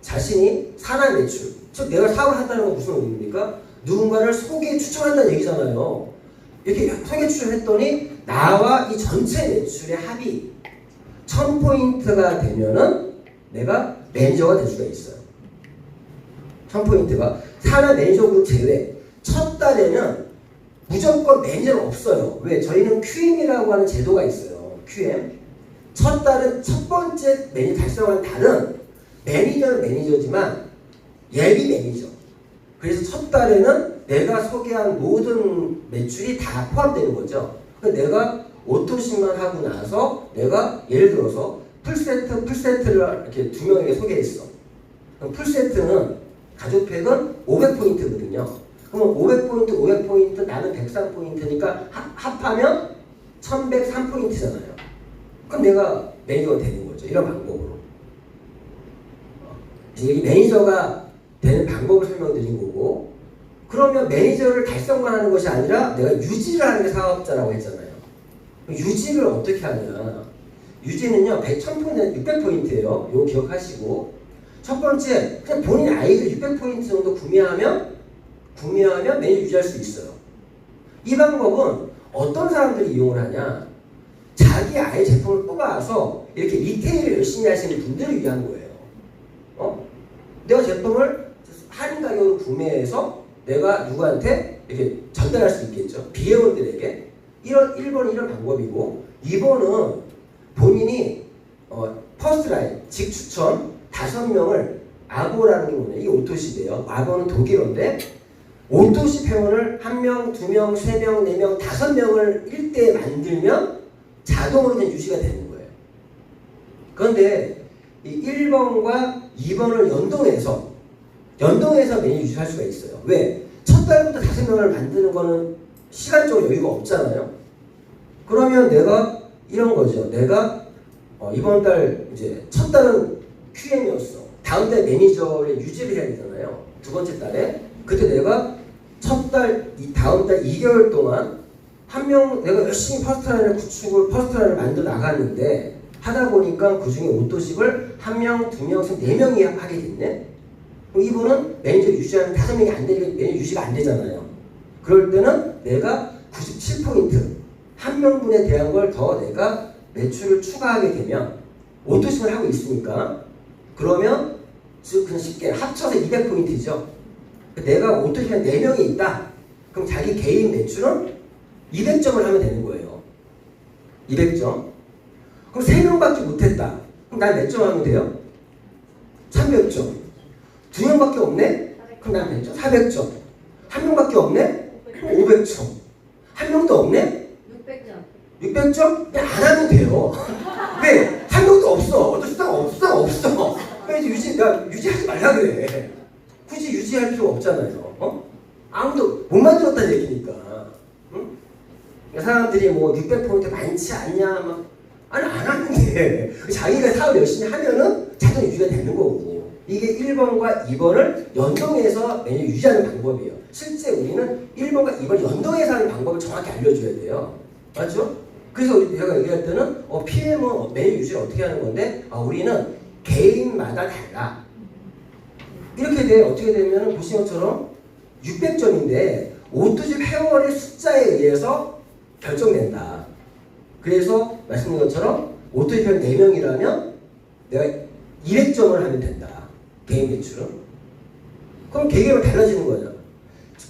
자신이 산하 매출, 즉 내가 사업을 한다는 건 무슨 의미입니까? 누군가를 소개 추천한다는 얘기잖아요. 이렇게 소개 추천했더니 나와 이 전체 매출의 합이 1000포인트가 되면은 내가 매니저가 될 수가 있어요. 1000포인트가 산하 매니저 그룹 제외. 첫 달에는 무조건 매니저는 없어요. 왜? 저희는 QM이라고 하는 제도가 있어요. QM. 첫 달은 첫 번째 매니저 달성한 달은 매니저는 매니저지만 예비 매니저. 그래서 첫 달에는 내가 소개한 모든 매출이 다 포함되는 거죠. 내가 오토식만 하고 나서 내가 예를 들어서 풀세트를 이렇게 두 명에게 소개했어. 그럼 풀세트는 가족팩은 500포인트거든요. 그럼 500포인트, 500포인트, 나는 103포인트니까 합하면 1103포인트잖아요. 그럼 내가 매니저가 되는 거죠. 이런 방법으로. 여기 매니저가 되는 방법을 설명드린 거고, 그러면 매니저를 달성만 하는 것이 아니라 내가 유지를 하는 게 사업자라고 했잖아요. 유지를 어떻게 하냐. 유지는요, 1000포인트, 600포인트예요. 이거 기억하시고. 첫 번째, 그냥 본인 아이들 600포인트 정도 구매하면 매니저 유지할 수 있어요. 이 방법은 어떤 사람들이 이용을 하냐. 자기 아이 제품을 뽑아서 이렇게 리테일을 열심히 하시는 분들을 위한 거예요. 내가 제품을 할인 가격으로 구매해서 내가 누구한테 이렇게 전달할 수 있겠죠. 비회원들에게. 1번은 이런 방법이고, 2번은 본인이 퍼스트라인, 직추천 5명을 아보라는 게 뭐냐. 이 오토십이에요. 아보는 독일어인데 오토십 회원을 1명, 2명, 3명, 4명, 5명을 1대에 만들면 자동으로 그냥 유지가 되는 거예요. 그런데 이 1번과 2번을 연동해서 매니저 유지할 수가 있어요. 왜? 첫 달부터 5명을 만드는 거는 시간적으로 여유가 없잖아요. 그러면 내가 이런 거죠. 내가 이번 달 이제 첫 달은 QM이었어. 다음 달 매니저를 유지를 해야 되잖아요. 두 번째 달에. 그때 내가 첫 달, 다음 달 2개월 동안 내가 열심히 퍼스트라인을 퍼스트라인을 만들어 나갔는데 하다 보니까 그 중에 오토십을 1명, 2명, 4명이 하게 됐네? 그럼 이분은 매니저 유지하는 5명이 안 되니까 매니저 유지가 안 되잖아요. 그럴 때는 내가 97포인트, 1명분에 대한 걸 더 내가 매출을 추가하게 되면 오토십을 하고 있으니까 그러면 그냥 쉽게 합쳐서 200포인트죠. 내가 오토십에 4명이 있다. 그럼 자기 개인 매출은 200점을 하면 되는 거예요. 200점. 그럼 3명밖에 못했다. 그럼 난 몇 점 하면 돼요? 300점. 2명밖에 없네? 그럼 난 몇 점? 400점. 1명밖에 없네? 그럼 500점. 1명도 없네? 600점? 그냥 안 하면 돼요. 왜? 1명도 없어. 어떤 수가 없어. 그래서 유지하지 말라 그래. 굳이 유지할 필요 없잖아요. 아무도 못 만들었다는 얘기니까. 응? 사람들이 뭐 600포인트 많지 않냐? 안 하는데. 자기가 사업 열심히 하면은 자동 유지가 되는 거고. 이게 1번과 2번을 연동해서 매니저 유지하는 방법이에요. 실제 우리는 1번과 2번 연동해서 하는 방법을 정확히 알려줘야 돼요. 맞죠? 그래서 제가 얘기할 때는 PM은 매니저 유지를 어떻게 하는 건데 우리는 개인마다 달라. 이렇게 돼. 어떻게 되면 보신 것처럼 600점인데 오토집 회원의 숫자에 의해서 결정된다. 그래서 말씀드린 것처럼 오토집 회원 4명이라면 내가 200점을 하면 된다. 개인 매출은. 그럼 개개인마다 달라지는 거죠.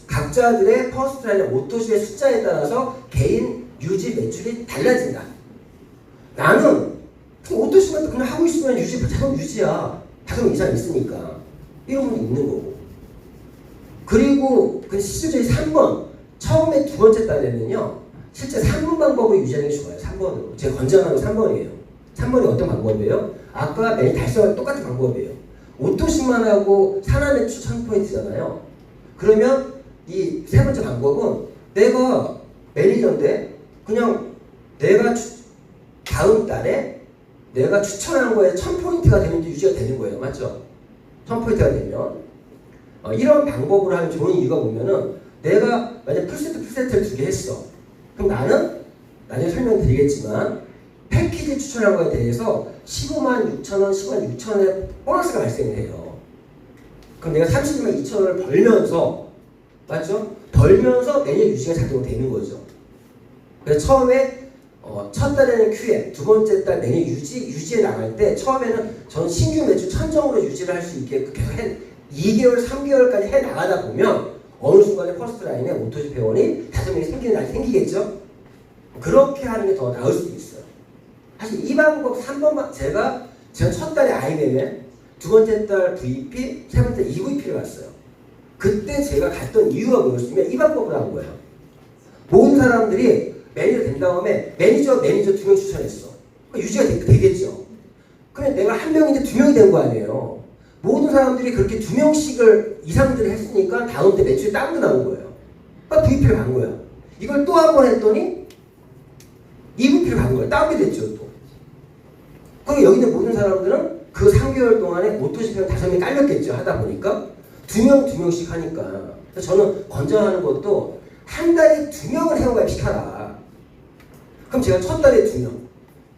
각자들의 퍼스트라인 오토집의 숫자에 따라서 개인 유지 매출이 달라진다. 나는 오토십만 그냥 하고 있으면 자동 유지야. 5명 이상 있으니까. 이런 분이 있는 거고. 그리고 그 실질적인 3번 처음에 두 번째 달에는요 실제 3번 방법을 유지하는 게 좋아요. 3번으로 제가 권장하는 거 3번이에요. 3번이 어떤 방법이에요? 아까 매일 달성한 똑같은 방법이에요. 오토십만 하고 산하 매출 1000포인트잖아요. 그러면 이 세 번째 방법은 내가 매니저인데 그냥 내가 다음 달에 내가 추천한 거에 1000포인트가 되면 유지가 되는 거예요. 맞죠? 1000포인트가 되면 이런 방법으로 하면 좋은 이유가 뭐냐면 내가 만약 풀세트를 2개 했어. 그럼 나는 나중에 설명드리겠지만 패키지 추천한 거에 대해서 15만 6천원, 15만 6천원의 보너스가 발생해요. 그럼 내가 30만 2천원을 벌면서 맞죠? 벌면서 매년 유지가 자동으로 되는 거죠. 그래서 처음에 첫 달에는 QM, 두 번째 달 매년 유지해 나갈 때 처음에는 저는 신규 매출 천정으로 유지를 할 수 있게 계속 2개월, 3개월까지 해 나가다 보면 어느 순간에 퍼스트 라인에 오토십 회원이 5명이 생기는 날이 생기겠죠? 그렇게 하는 게 더 나을 수도 있어요. 사실 이 방법 3번만 제가 첫 달에 IMM에 두 번째 달 VP, 세 번째 EVP를 갔어요. 그때 제가 갔던 이유가 뭐였으면 이 방법을 한 거예요. 모든 사람들이 매니저 된 다음에 매니저 2명 추천했어. 유지가 되겠죠. 그러면 내가 한 명인데 2명이 된 거 아니에요. 모든 사람들이 그렇게 2명씩을 이상들을 했으니까 다음 때 매출이 다운도 나온 거예요. 그러니까 VP를 간 거야. 이걸 또 한 번 했더니 EVP를 간 거예요. 다운이 됐죠 또. 그리고 여기 있는 모든 사람들은 그 3개월 동안에 오토십 회원 5명이 깔렸겠죠. 하다 보니까 2명씩 하니까. 그래서 저는 권장하는 것도 한 달에 2명을 회원가입 시켜라. 그럼 제가 첫 달에 2명,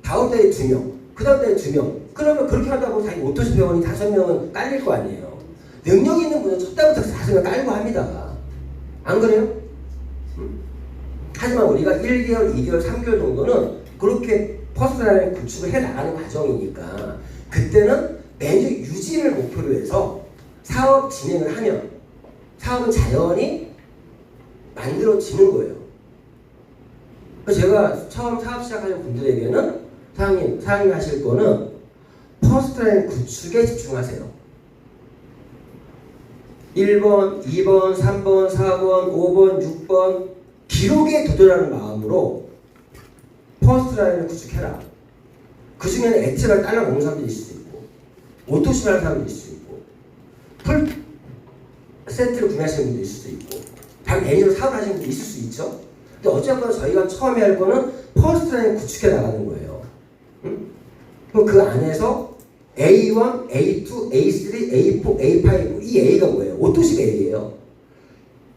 다음 달에 2명, 그 다음 달에 2명. 그러면 그렇게 하다 보면 당연히 오토십 회원이 5명은 깔릴 거 아니에요. 능력 있는 분은 첫 달부터 5명 깔고 합니다. 안 그래요? 하지만 우리가 1개월, 2개월, 3개월 정도는 그렇게 퍼스널 구축을 해 나가는 과정이니까 그때는 매니저 유지를 목표로 해서 사업 진행을 하면 사업은 자연히 만들어지는 거예요. 그래서 제가 처음 사업 시작하는 분들에게는 사장님 하실 거는 퍼스널 구축에 집중하세요. 1번, 2번, 3번, 4번, 5번, 6번 기록에 도전하는 마음으로 퍼스트 라인을 구축해라. 그 중에는 액체를 딸라 먹는 사람들이 있을 수 있고 오토십을 하는 사람들이 있을 수 있고 풀 세트를 구매하시는 분도 있을 수 있고 단 매니저로 사업을 하시는 분도 있을 수 있죠. 근데 어쨌거나 저희가 처음에 할 거는 퍼스트 라인을 구축해 나가는 거예요. 그럼 그 안에서 A1, A2, A3, A4, A5 이 A가 뭐예요? 오토십 A예요.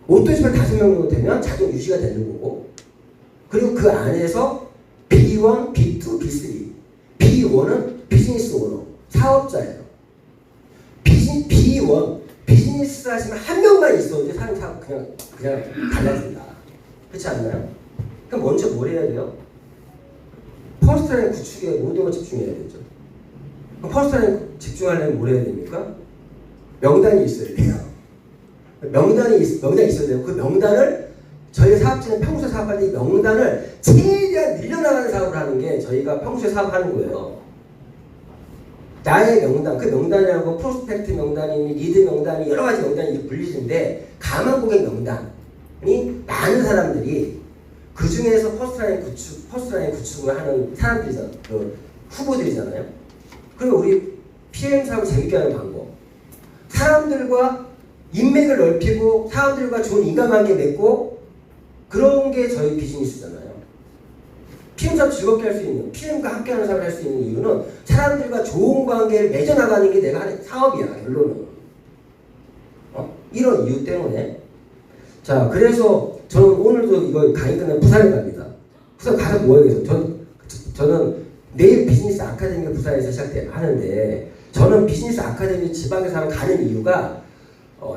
오토십을 5명 정도 되면 자동 유지가 되는 거고 그리고 그 안에서 B1, B2, B3 B1은 비즈니스 오너, 사업자예요. B1, 비즈니스 하시면 한 명만 있어도 이제 사람 그냥 달라진다. 그렇지 않나요? 그럼 먼저 뭘 해야 돼요? 퍼스널 구축에 모든 걸 집중해야 되죠. 그럼 퍼스널 집중하려면 뭘 해야 됩니까? 명단이 있어야 돼요. 명단이 있어야 돼요. 그 명단을 저희 사업자는 평소에 사업할 때 이 명단을 최대한 늘려나가는 사업을 하는 게 저희가 평소에 사업하는 거예요. 나의 명단, 그 명단이라고 프로스펙트 명단이니 리드 명단이 여러 가지 명단이 불리는데 가만 고객 명단이 많은 사람들이 그 중에서 퍼스트라인 구축을 하는 사람들이잖아요. 그 후보들이잖아요. 그리고 우리 PM 사업을 재밌게 하는 방법. 사람들과 인맥을 넓히고 사람들과 좋은 인간관계 맺고 그런 게 저희 비즈니스잖아요. PM 사업 즐겁게 할 수 있는, PM과 함께하는 사업을 할 수 있는 이유는 사람들과 좋은 관계를 맺어나가는 게 내가 하는 사업이야, 결론은. 이런 이유 때문에. 자, 그래서 저는 오늘도 이거 강의 끝나면 부산에 갑니다. 부산 가서 뭐 해야겠어요? 저는 내일 비즈니스 아카데미가 부산에서 시작하는데 저는 비즈니스 아카데미 지방에서 가는 이유가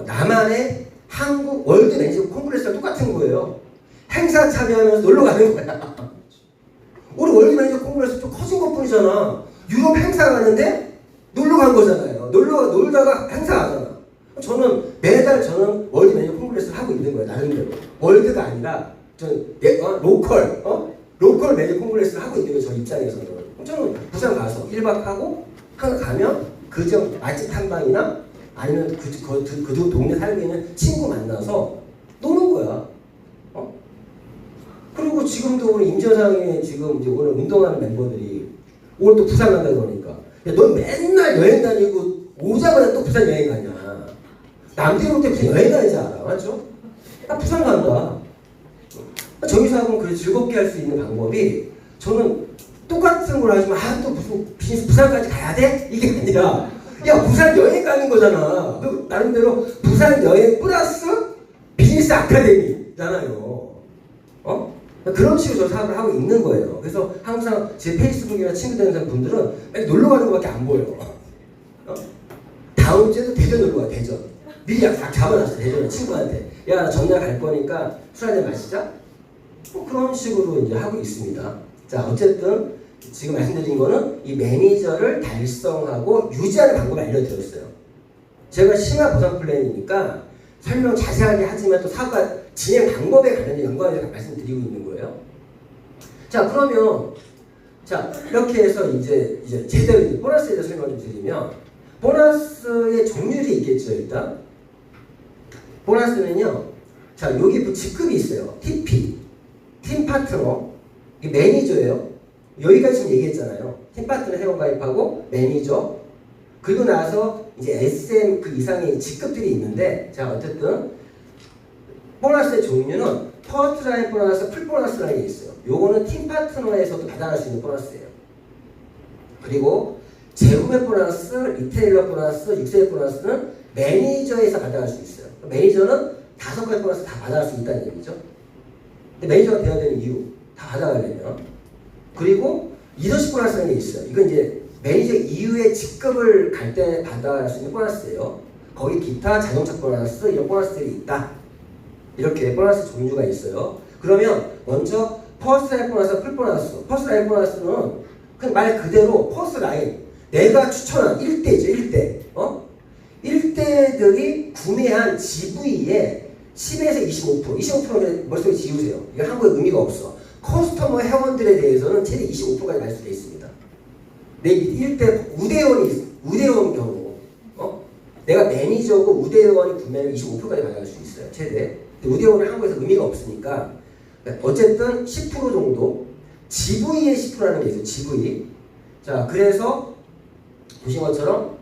나만의 한국 월드 매니저 콩쿠레스랑 똑같은 거예요. 행사 참여하면서 놀러 가는 거야. 우리 월드 매니저 콩쿠레스 좀 커진 것 뿐이잖아. 유럽 행사 가는데 놀러 간 거잖아요. 놀다가 행사 하잖아. 매달 저는 월드 매니저 콩쿠레스를 하고 있는 거예요. 나름대로. 월드가 아니라 로컬 매니저 콩쿠레스를 하고 있는 거예요. 저 입장에서는. 저는 부산 가서 1박 하고 가면 그 지역 맛집 탐방이나 아니면 그 동네 살고 있는 친구 만나서 노는 거야. 그리고 지금도 우리 임전상에 지금 이제 오늘 운동하는 멤버들이 오늘 또 부산 간다 그러니까 야, 넌 맨날 여행 다니고 오자마자 또 부산 여행 가냐. 남들 올 때 무슨 여행 가는지 알아. 맞죠? 나 부산 간다. 저기서 하면 그래 즐겁게 할 수 있는 방법이 저는 똑같은 걸 하지만 또 무슨 비즈니스 부산까지 가야 돼? 이게 아니라 야 부산 여행 가는 거잖아. 나름대로 부산 여행 플러스 비즈니스 아카데미잖아요. 그런 식으로 저 사업을 하고 있는 거예요. 그래서 항상 제 페이스북이나 친구 되는 분들은 맨 놀러 가는 것밖에 안 보여요. 다음 주에도 대전 놀러 가. 대전 미리 다 잡아놨어. 대전에 친구한테 야 나 전날 갈 거니까 술 한잔 마시자. 그런 식으로 이제 하고 있습니다. 자 어쨌든 지금 말씀드린 거는 이 매니저를 달성하고 유지하는 방법을 알려드렸어요. 제가 심화 보상 플랜이니까 설명 자세하게 하지만 또 사업가 진행 방법에 관련된 연관해서 말씀드리고 있는 거예요. 자, 그러면 자, 이렇게 해서 이제 제대로 보너스에 대해서 설명을 좀 드리면, 보너스의 종류들이 있겠죠. 일단 보너스는요, 자, 여기 뭐 직급이 있어요. TP, 팀 파트너, 이게 매니저예요. 여기까지 지금 얘기했잖아요. 팀 파트너 회원가입하고 매니저, 그리고 나서 이제 SM 그 이상의 직급들이 있는데, 자, 어쨌든 보너스의 종류는 퍼스트 라인 보너스, 풀 보너스라는 게 있어요. 요거는 팀 파트너에서도 받아갈 수 있는 보너스예요. 그리고 재구매 보너스, 리테일러 보너스, 육세 보너스는 매니저에서 받아갈 수 있어요. 매니저는 5가지 보너스 다 받아갈 수 있다는 얘기죠. 근데 매니저가 되어야 되는 이유, 다 받아가려면. 그리고 리더십 보너스라는 게 있어요. 이건 이제 매니저 이후에 직급을 갈 때 받아갈 수 있는 보너스예요. 거기 기타 자동차 보너스 이런 보너스들이 있다. 이렇게 보너스 종류가 있어요. 그러면 먼저 퍼스트 라인 보너스, 풀 보너스. 퍼스트 라인 보너스는 그냥 말 그대로 퍼스트 라인, 내가 추천한 1대죠. 1대. 1대들이 구매한 GV의 10에서 25%. 25%는 머릿속에 지우세요. 이건 한국에 의미가 없어. 커스터머 회원들에 대해서는 최대 25%까지 갈 수도 있습니다. 내 1대 우대원 경우, 내가 매니저고 우대원이 구매하면 25%까지 가져갈 수 있어요. 최대. 근데 우대원은 한국에서 의미가 없으니까 어쨌든 10% 정도, GV의 10%라는 게 있어요. GV. 자, 그래서 보신 것처럼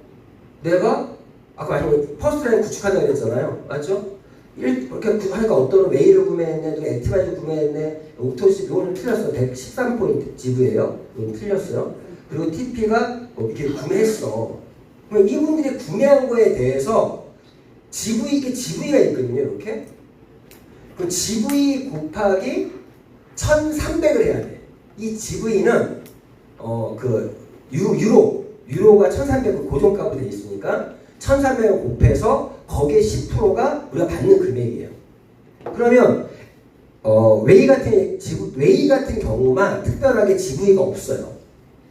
내가 아까 말씀드린 퍼스트라인 구축하자고 그랬잖아요. 맞죠? 이렇게 하니까 어떤 웨이를 구매했네, 누가 액티바이즈 구매했네, 옥토시, 이거는 틀렸어. 113포인트 GV예요. 이건 틀렸어요. 그리고 TP가 이렇게 구매했어. 그럼 이분들이 구매한 거에 대해서 GV가 있거든요. 이렇게. 그 GV 곱하기 1300을 해야 돼. 이 GV는 유로가 1300을 고정값으로 되어 있으니까 1300을 곱해서 거기에 10%가 우리가 받는 금액이에요. 그러면 웨이 같은 경우만 특별하게 GV가 없어요.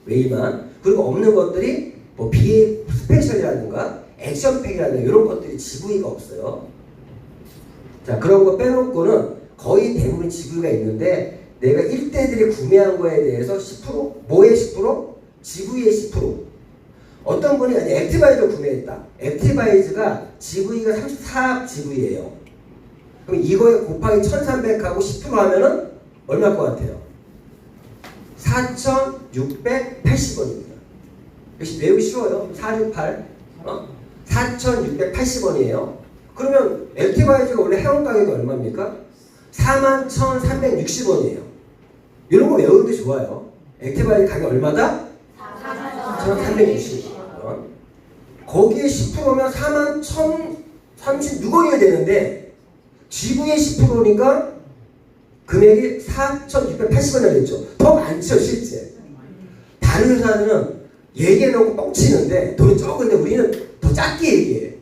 웨이만. 그리고 없는 것들이 뭐 BA 스페셜이라든가 액션팩이라든가 이런 것들이 GV가 없어요. 자, 그런 거 빼놓고는 거의 대부분 GV가 있는데, 내가 1대들이 구매한 거에 대해서 10%? 뭐의 10%? GV의 10%. 어떤 분이 액티바이저 구매했다. 액티바이즈가 GV가 34 GV예요. 그럼 이거에 곱하기 1300하고 10% 하면은 얼마일 것 같아요? 4680원입니다. 역시 외우기 쉬워요. 468. 4680원이에요. 그러면 액티바이저가 원래 회원 가격이 얼마입니까? 41,360원이에요. 이런 거 외우는 게 좋아요. 액티바이저 가격 얼마다? 1,360원. 거기에 10%면 41,036원이 되는데, GV의 10%니까 금액이 4,680원이 됐죠. 더 많죠, 실제. 다른 회사는 얘기해놓고 뻥치는데 돈이 적은데 우리는 더 작게 얘기해.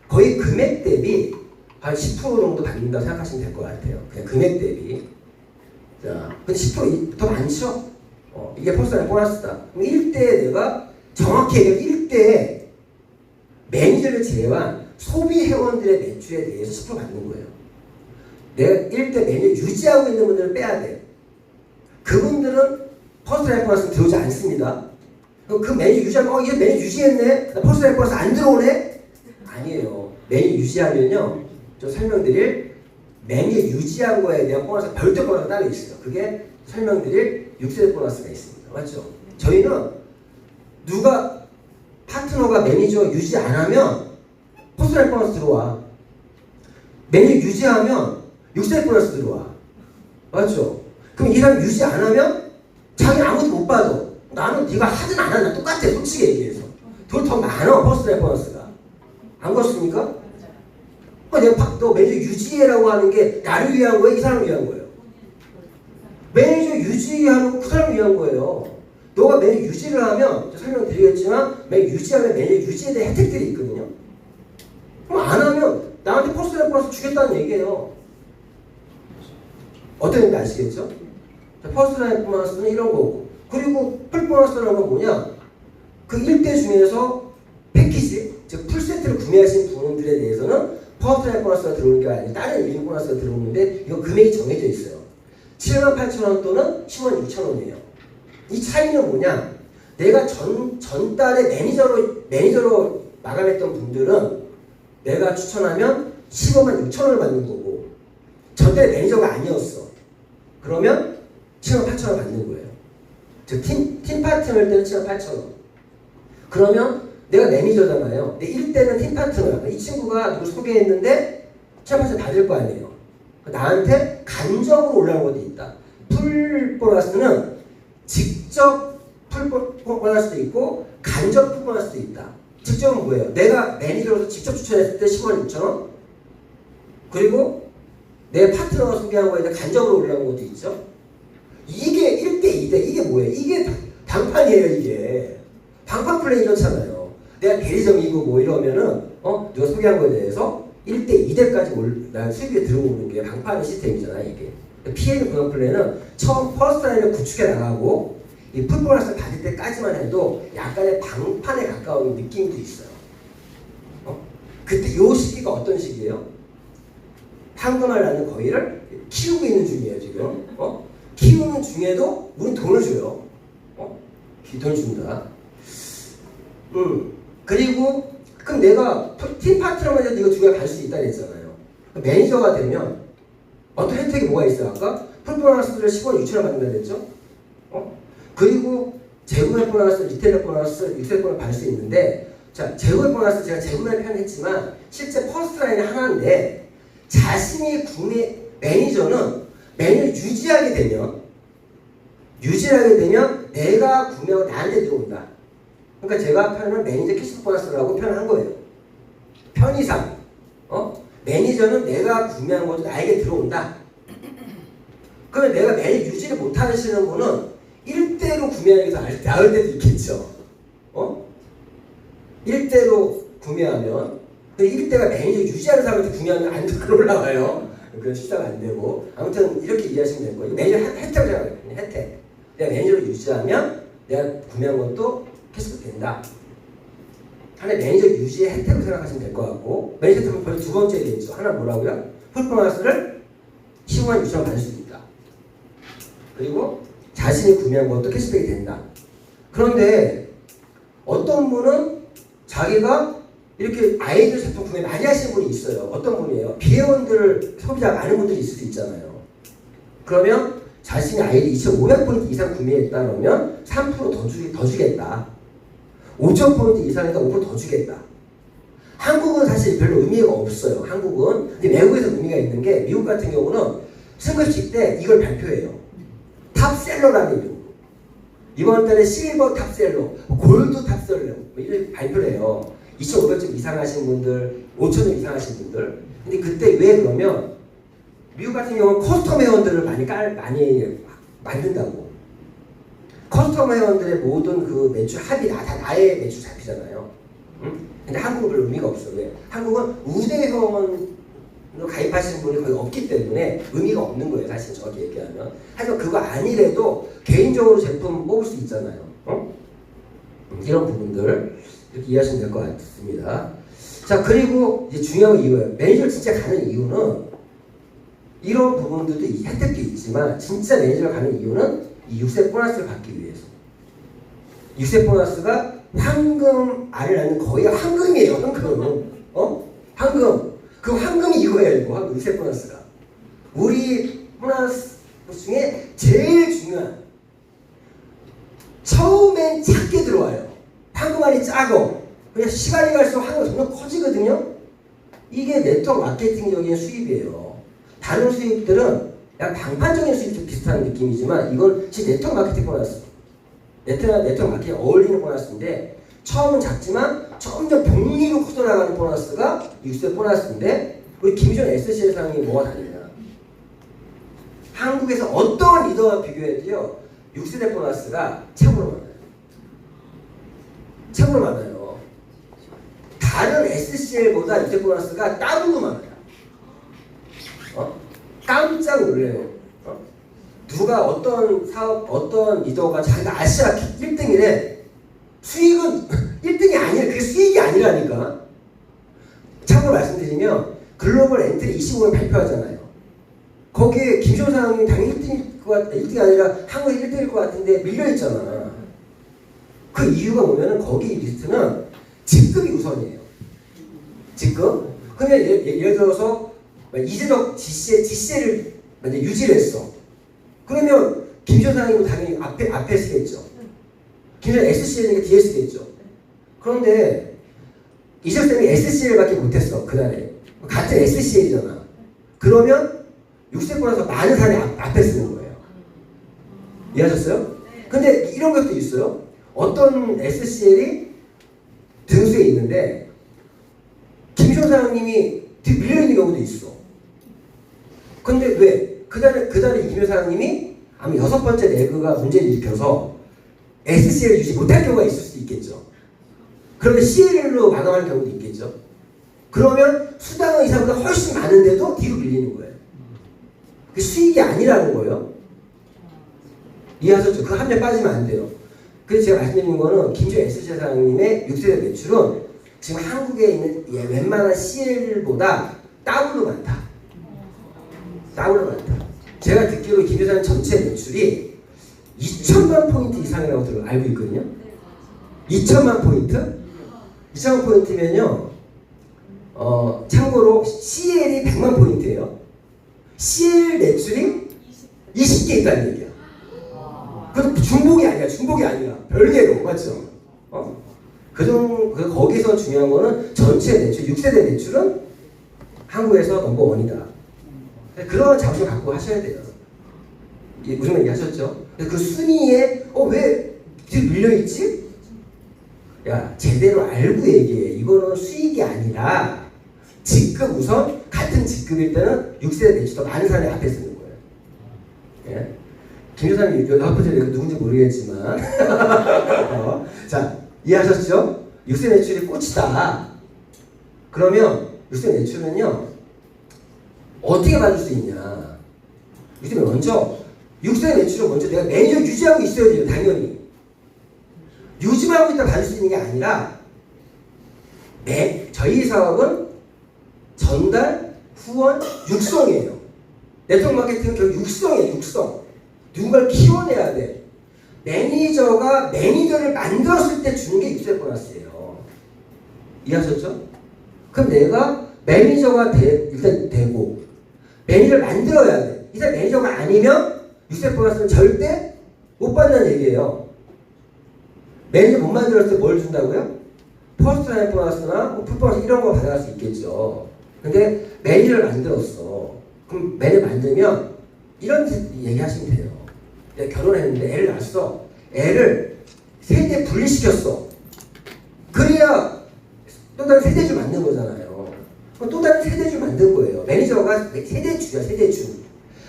거의 금액 대비 한 10% 정도 받는다고 생각하시면 될 것 같아요. 그냥 금액 대비. 자, 근데 10%더 많죠? 이게 퍼스널 보너스다. 그럼 1대 내가 정확히 얘기하면 1대 매니저를 제외한 소비 회원들의 매출에 대해서 10% 받는 거예요. 내가 1대 매니저 유지하고 있는 분들을 빼야 돼. 그분들은 퍼스널 보너스 들어오지 않습니다. 그 매니저 유지하면, 얘 매니저 유지했네? 퍼스널 보너스 안 들어오네? 아니에요. 매니저 유지하면요, 저 설명드릴 매니저 유지한 거에 대한 보너스, 별도 보너스가 따로 있어요. 그게 설명드릴 6세대 보너스가 있습니다. 맞죠? 저희는 누가 파트너가 매니저 유지 안 하면 퍼스널 보너스 들어와. 매니저 유지하면 6세대 보너스 들어와. 맞죠? 그럼 이 사람 유지 안 하면 자기 아무도 못 받아. 나는 네가 하든 안 하든 똑같아. 솔직히 얘기해서. 돈 더 많아. 퍼스널 보너스가. 안 그렇습니까? 내가 너 매니저 유지해라고 하는 게 나를 위한 거예요? 이 사람을 위한 거예요? 매니저 유지하는 그 사람을 위한 거예요. 너가 매니저 유지를 하면, 설명드리겠지만, 매니저 유지하면 매니저 유지에 대한 혜택들이 있거든요. 그럼 안 하면 나한테 퍼스널 보너스 주겠다는 얘기예요. 어떤 의미인지 아시겠죠? 퍼스널 보너스는 이런 거고, 그리고 풀 보너스라는 건 뭐냐? 그 1대 중에서 패키지, 즉 풀세트를 구매하신 분들에 대해서는 퍼스트라인 보너스가 들어오는 게 아니라 다른 유닛 보너스가 들어오는데 이거 금액이 정해져 있어요. 78,000원 또는 106,000원이에요. 이 차이는 뭐냐? 내가 전달에 매니저로 마감했던 분들은 내가 추천하면 15만 6천원을 받는 거고 전달에 매니저가 아니었어. 그러면 7만 8천원 받는 거예요. 즉 팀 파트너일 때는 7만 8천원. 그러면 내가 매니저잖아요. 근데 1대는 팀 파트너야. 이 친구가 누구 소개했는데 7만 8천원 받을 거 아니에요. 나한테 간접으로 올라온 것도 있다. 풀 보너스는 직접 풀 보너스도 있고 간접 풀 보너스도 있다. 직접은 뭐예요? 내가 매니저로서 직접 추천했을 때 10만 6천원. 그리고 내 파트너가 소개한 거에 대해 간접으로 올라온 것도 있죠. 이게 1대 2대 이게 뭐예요? 이게 방판이에요. 이게 방판 플레이 이렇잖아요. 내가 대리점이고 뭐 이러면은 누가 소개한 거에 대해서 1대 2대까지 난 수입이 들어오는 게 방판 시스템이잖아. 이게 PL 분양 플레이는 처음 퍼스트 라인을 구축해 나가고 이 풀보너스 받을 때까지만 해도 약간의 방판에 가까운 느낌도 있어요. 그때 요 시기가 어떤 시기예요? 황금알 낳는 거위를 키우고 있는 중이에요 지금. 키우는 중에도 우린 돈을 줘요. 돈을 준다. 그리고 그럼 내가 팀 파트너만 해도 이거 두 개 갈 수 있다 그랬잖아요. 매니저가 되면 어떤 혜택이 뭐가 있어요? 아까 풀보너스를 10원 6천원 받는다 그랬죠? 그리고 재구매 보너스, 리테일러 보너스, 육세 보너스 받을 수 있는데 자 재구매 보너스 제가 재구매 표현했지만 실제 퍼스트 라인이 하나인데 자신이 매니저는 유지하게 되면 내가 구매하고 나한테 들어온다. 그러니까 제가 표현을 매니저 캐시 보너스라고 표현한 거예요. 편의상 매니저는 내가 구매한 것도 나에게 들어온다. 그러면 내가 매일 유지를 못 하시는 분은 1대로 구매하는 게 더 나을 때도 있겠죠. 1대로 구매하면 1대가 매니저 유지하는 사람한테 구매하면 안 올라와요. 그런 시사가 안 되고 아무튼 이렇게 이해하시면 될 거예요. 매니저 혜택을 생각해요. 혜택. 내가 매니저를 유지하면 내가 구매한 것도 캐시가 된다. 하나의 매니저 유지의 혜택을 생각하시면 될 것 같고 매니저 혜택은 벌써 두 번째 되겠죠. 하나 뭐라고요? 풀보너스를 15만 6천원 받을 수 있다. 그리고 자신이 구매한 것도 캐시백이 된다. 그런데 어떤 분은 자기가 이렇게 아이들 제품 구매 많이 하시는 분이 있어요. 어떤 분이에요? 비회원들 소비자가 많은 분들이 있을 수 있잖아요. 그러면 자신이 아이를 2,500포인트 이상 구매했다 그러면 3% 더 주겠다. 5,000포인트 이상이니까 5% 더 주겠다. 한국은 사실 별로 의미가 없어요. 한국은. 근데 외국에서 의미가 있는 게 미국 같은 경우는 승급식 때 이걸 발표해요. 탑셀러라는 이름. 이번 달에 실버 탑셀러, 골드 탑셀러 이렇게 발표를 해요. 2,500점 이상 하신 분들, 5,000점 이상 하신 분들. 근데 그때 왜 그러면 미국 같은 경우는 커스텀 회원들을 많이 만든다고. 커스텀 회원들의 모든 그 매출 합이 다 나의 매출 잡히잖아요. 근데 한국은 별로 의미가 없어. 왜? 한국은 우대 회원으로 가입하시는 분이 거의 없기 때문에 의미가 없는 거예요. 사실 저기 얘기하면. 하지만 그거 아니래도 개인적으로 제품 뽑을 수 있잖아요. 이런 부분들 이렇게 이해하시면 될 것 같습니다. 자, 그리고 이제 중요한 이유예요. 매니저를 진짜 가는 이유는 이런 부분들도 혜택도 있지만 진짜 매니저를 가는 이유는 이 6세 보너스를 받기 위해서. 6세 보너스가 황금 알을 낳는 거의 황금이에요. 황금. 황금. 그 황금이 이거예요. 이거 6세 보너스가. 우리 보너스 중에 제일 중요한 처음엔 작게 들어와요. 황금알이 작어. 그냥 시간이 갈수록 황금이 점점 커지거든요. 이게 네트워크 마케팅적인 수입이에요. 다른 수입들은 약간 방판적인 수입 비슷한 느낌이지만 이건 진짜 네트워크 마케팅 보너스. 네트워크 마케팅 어울리는 보너스인데 처음은 작지만 점점 복리로 커져나가는 보너스가 6세 보너스인데 우리 김희정 SCL상이 뭐가 다르냐. 한국에서 어떤 리더와 비교해도요 6세대 보너스가 최고로 많아요. 최고로 많아요. 다른 SCL보다 6세 보너스가 따블로 많아요. 깜짝 놀래요. 누가 어떤 사업, 어떤 리더가 자기가 아시아 1등이래. 수익은 1등이 아니라 그게 수익이 아니라니까. 참고로 말씀드리면 글로벌 엔트리 25년 발표하잖아요. 거기에 김시호 사장님이 당연히 1등일 것 같, 1등이 아니라 한국에 1등일 것 같은데 밀려있잖아. 그 이유가 뭐냐면 거기 리스트는 직급이 우선이에요. 직급? 그러면 예를 들어서 이재덕 GCL을 만약 유지를 했어. 그러면 김시호 사장님은 당연히 앞에 쓰겠죠. 김시호 SCL이니까 뒤에 쓰겠죠. 그런데 이재덕 쌤이 SCL밖에 못했어. 그날에. 같은 SCL이잖아. 그러면 6세 보내서 많은 사람이 앞에 쓰는 거예요. 이해하셨어요? 근데 이런 것도 있어요. 어떤 SCL이 등수에 있는데 김시호 사장님이 밀려있는 경우도 있어. 근데 왜? 그달에 이김효 사장님이 아마 6번째 레그가 문제를 일으켜서 SCL을 유지 못할 경우가 있을 수 있겠죠. 그러면 CL로 마감하는 경우도 있겠죠. 그러면 수당은 이 사람보다 훨씬 많은데도 뒤로 밀리는 거예요. 그 수익이 아니라는 거예요. 이해하셨죠? 그 함정에 빠지면 안 돼요. 그래서 제가 말씀드리는 거는 김시호 SC 사장님의 6세대 매출은 지금 한국에 있는 웬만한 CL보다 더블로 많다. 더블로 많다. 제가 듣기로 김시호 사장님 전체 매출이 2천만 포인트 이상이라고 알고 있거든요. 2천만 포인트? 2천만 포인트면요. 참고로 CL이 100만 포인트예요. CL 매출이 20개 있다는 얘기야. 그것도 중복이 아니야. 중복이 아니야. 별개로. 맞죠? 거기서 중요한 거는 전체 매출, 6세대 매출은 한국에서 넘버원이다. 그런 자부심 갖고 하셔야 돼요. 무슨 얘기 하셨죠? 그 순위에 왜 뒤로 밀려있지? 야, 제대로 알고 얘기해. 이거는 수익이 아니라 직급 우선 같은 직급일 때는 6세대 매출 더 많은 사람이 앞에 쓰는 거예요. 예? 김 여사님 여섯 번째 내가 누군지 모르겠지만 자, 이해하셨죠? 6세 매출이 꽃이다. 그러면 6세 매출은요 어떻게 받을 수 있냐? 6세 먼저 6세 매출은 먼저 내가 매니저 유지하고 있어야 돼요. 당연히 유지만 하고 있다 받을 수 있는 게 아니라 저희 사업은 전달, 후원, 육성이에요. 네트워크 마케팅은 결국 육성이에요. 육성. 누군가를 키워내야 돼. 매니저가 매니저를 만들었을 때 주는 게 6세 보너스예요. 이해하셨죠? 그럼 내가 매니저가 일단 되고 매니저를 만들어야 돼. 이 사람 매니저가 아니면 6세 보너스는 절대 못 받는 얘기예요. 매니저 못 만들었을 때 뭘 준다고요? 퍼스트 라인 보너스나 풀보너스 이런 거 받아갈 수 있겠죠. 근데 매니저를 만들었어. 그럼 매니저 만들면 이런 얘기 하시면 돼요. 내가 결혼했는데 애를 낳았어. 애를 세대 분리시켰어. 그래야 또 다른 세대주 만든 거잖아요. 또 다른 세대주 만든 거예요. 매니저가 세대주야, 세대주.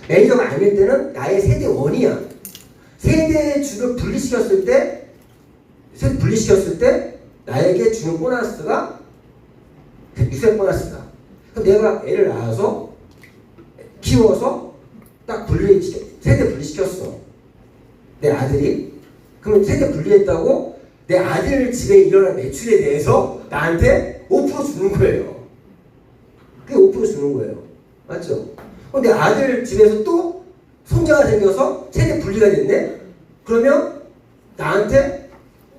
매니저가 아닐 때는 나의 세대원이야. 세대주를 분리시켰을 때 나에게 주는 보너스가 6세 보너스다. 그럼 내가 애를 낳아서 키워서 딱 세대 분리시켰어. 내 아들이. 그러면 세대 분리했다고 내 아들 집에 일어난 매출에 대해서 나한테 5% 주는 거예요. 그게 5% 주는 거예요. 맞죠? 그럼 내 아들 집에서 또 손자가 생겨서 세대 분리가 됐네? 그러면 나한테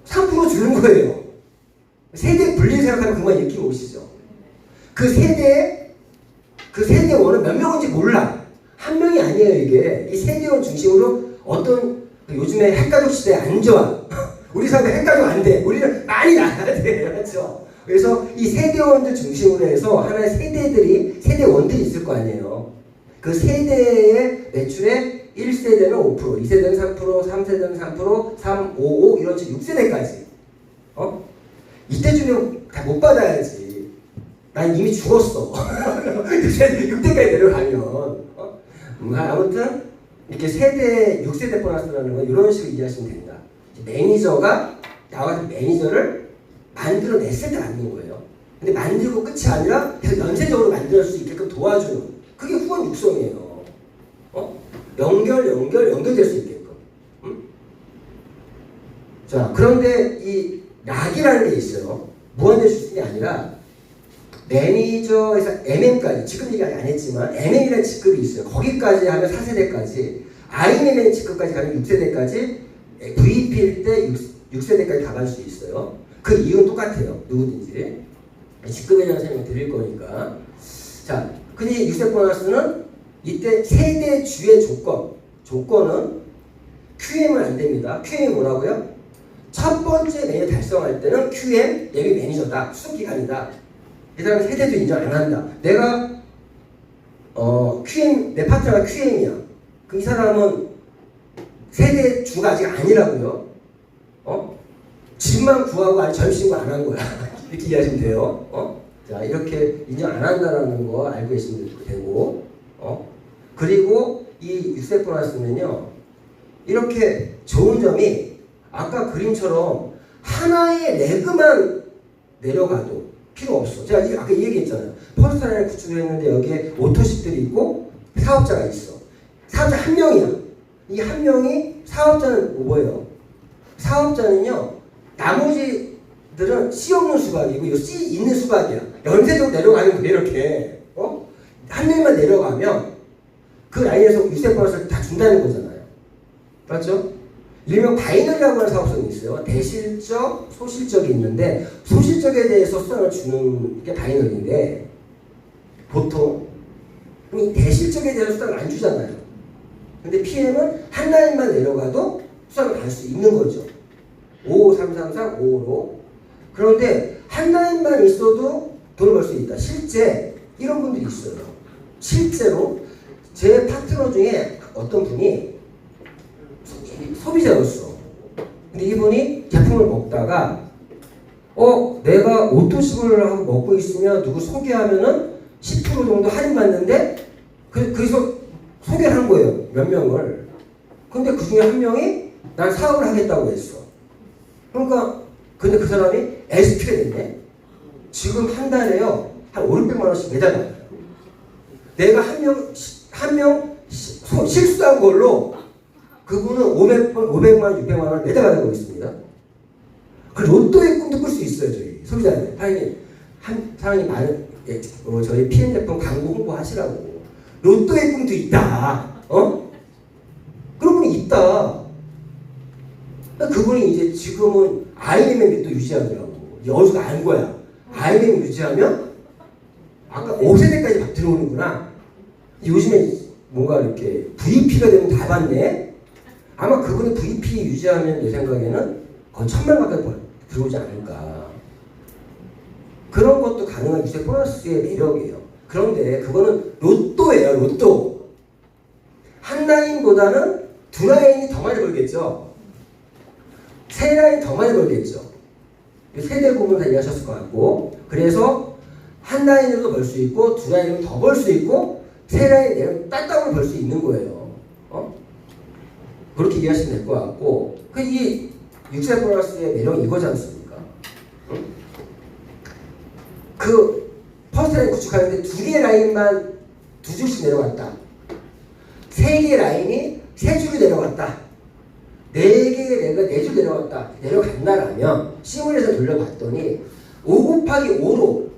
3% 주는 거예요. 세대 분리 생각하면 그만 느낌 오시죠? 그 세대원은 몇 명인지 몰라. 한 명이 아니에요, 이게. 이 세대원 중심으로 어떤 요즘에 핵가족 시대에 안 좋아. 우리 사회 핵가족 안 돼. 우리는 많이 나가야 돼. 그렇죠? 그래서 이 세대원들 중심으로 해서 하나의 세대원들이 있을 거 아니에요. 그 세대의 매출의 1세대는 5%, 2세대는 3%, 3세대는 3%, 3, 5, 5 이런 식으로 6세대까지. 이때 주면 다 못 받아야지. 난 이미 죽었어. 6대까지 내려가면. 아무튼 이렇게 6세대 보너스라는 건 이런 식으로 이해하시면 됩니다. 매니저가 나와서 매니저를 만들어냈을 때 만든 거예요. 근데 만들고 끝이 아니라 계속 연쇄적으로 만들 수 있게끔 도와주는 그게 후원 육성이에요. 연결될 수 있게끔. 자, 그런데 이 락이라는 게 있어요. 무한대 줄 수 있는 게 아니라 매니저에서 MM까지, 지금 얘기 안 했지만 MM이라는 직급이 있어요. 거기까지 하면 4세대까지, IMM 직급까지 가면 6세대까지, VP일 때 6세대까지 가갈 수 있어요. 그 이유는 똑같아요. 누구든지. 직급에 대한 설명 드릴 거니까. 자, 근데 6세 보너스는 이때 세대 주의 조건은 QM은 안 됩니다. QM이 뭐라고요? 첫 번째 매니저 달성할 때는 QM, 예비 매니저다. 수습기간이다. 이 사람 세대도 인정 안 한다. 내가 QM, 내 파트너가 QM이야. 그럼 이 사람은 세대 주가 아직 아니라고요. 집만 구하고 아직 점심도 안 한 거야. 이렇게 이해하시면 돼요. 자, 이렇게 인정 안 한다는 거 알고 계시면 되고, 그리고 이 6세 보너스는요, 이렇게 좋은 점이 아까 그림처럼 하나의 레그만 내려가도 필요 없어. 제가 아까 이 얘기했잖아요. 퍼스널을 구축을 했는데 여기에 오토십들이 있고 사업자가 있어. 사업자 한 명이야. 이 한 명이 사업자는 뭐예요? 사업자는요, 나머지들은 C 없는 수박이고 이거 C 있는 수박이야. 연쇄적으로 내려가는 거예요. 이렇게 한 명만 내려가면 그 라인에서 6세 보너스를 다 준다는 거잖아요. 맞죠? 일명 바이너리라고 하는 사업성이 있어요. 대실적, 소실적이 있는데 소실적에 대해서 수당을 주는 게 바이너리인데 보통 이 대실적에 대해서 수당을 안 주잖아요. 근데 PM은 한 라인만 내려가도 수당을 갈 수 있는 거죠. 55333 5로. 그런데 한 라인만 있어도 돈을 벌 수 있다. 실제 이런 분들이 있어요. 실제로 제 파트너 중에 어떤 분이 소비자였어. 근데 이분이 제품을 먹다가 내가 오토십을 하고 먹고 있으면 누구 소개하면은 10% 정도 할인받는데 그래서 소개를 한 거예요. 몇 명을. 근데 그 중에 한 명이 난 사업을 하겠다고 했어. 그러니까 근데 그 사람이 SP가 됐네. 지금 한 달에요 한 5, 600만 원씩 매달아요. 내가 한 명 실수한 걸로 그분은 500만 원, 600만 원을 매달아가고 있습니다. 그 로또의 꿈도 꿀 수 있어요, 저희 소비자한테. 사장님 저희 PM 제품 광고 홍보하시라고. 로또의 꿈도 있다. 그런 분이 있다. 그분이 이제 지금은 IMM이 또 유지하더라고. 어디서 안 거야. IMM 유지하면 아까 5세대까지 막 들어오는구나. 요즘에 뭔가 이렇게 VP가 되면 다 받네. 아마 그분이 VP 유지하면 내 생각에는 거의 1000만 가까이 들어오지 않을까. 그런 것도 가능한 6세 보너스의 매력이에요. 그런데 그거는 로또예요. 로또. 한 라인보다는 두 라인이 더 많이 벌겠죠. 세 라인 더 많이 벌겠죠. 세대 구분 다 이해하셨을 것 같고, 그래서 한 라인으로도 벌 수 있고 두 라인으로 더 벌 수 있고 세 라인 내면 따따블 벌 수 있는 거예요. 그렇게 이해하시면 될 것 같고, 이 6세 보너스의 매력이 이거지 않습니까? 그 퍼스트 라인 구축하는데 두 개의 라인만 두 줄씩 내려갔다. 세 개의 라인이 세 줄이 내려갔다. 네 개의 레가 네 줄 내려갔다. 내려간다라면 시뮬레이션 돌려봤더니 5 곱하기 5로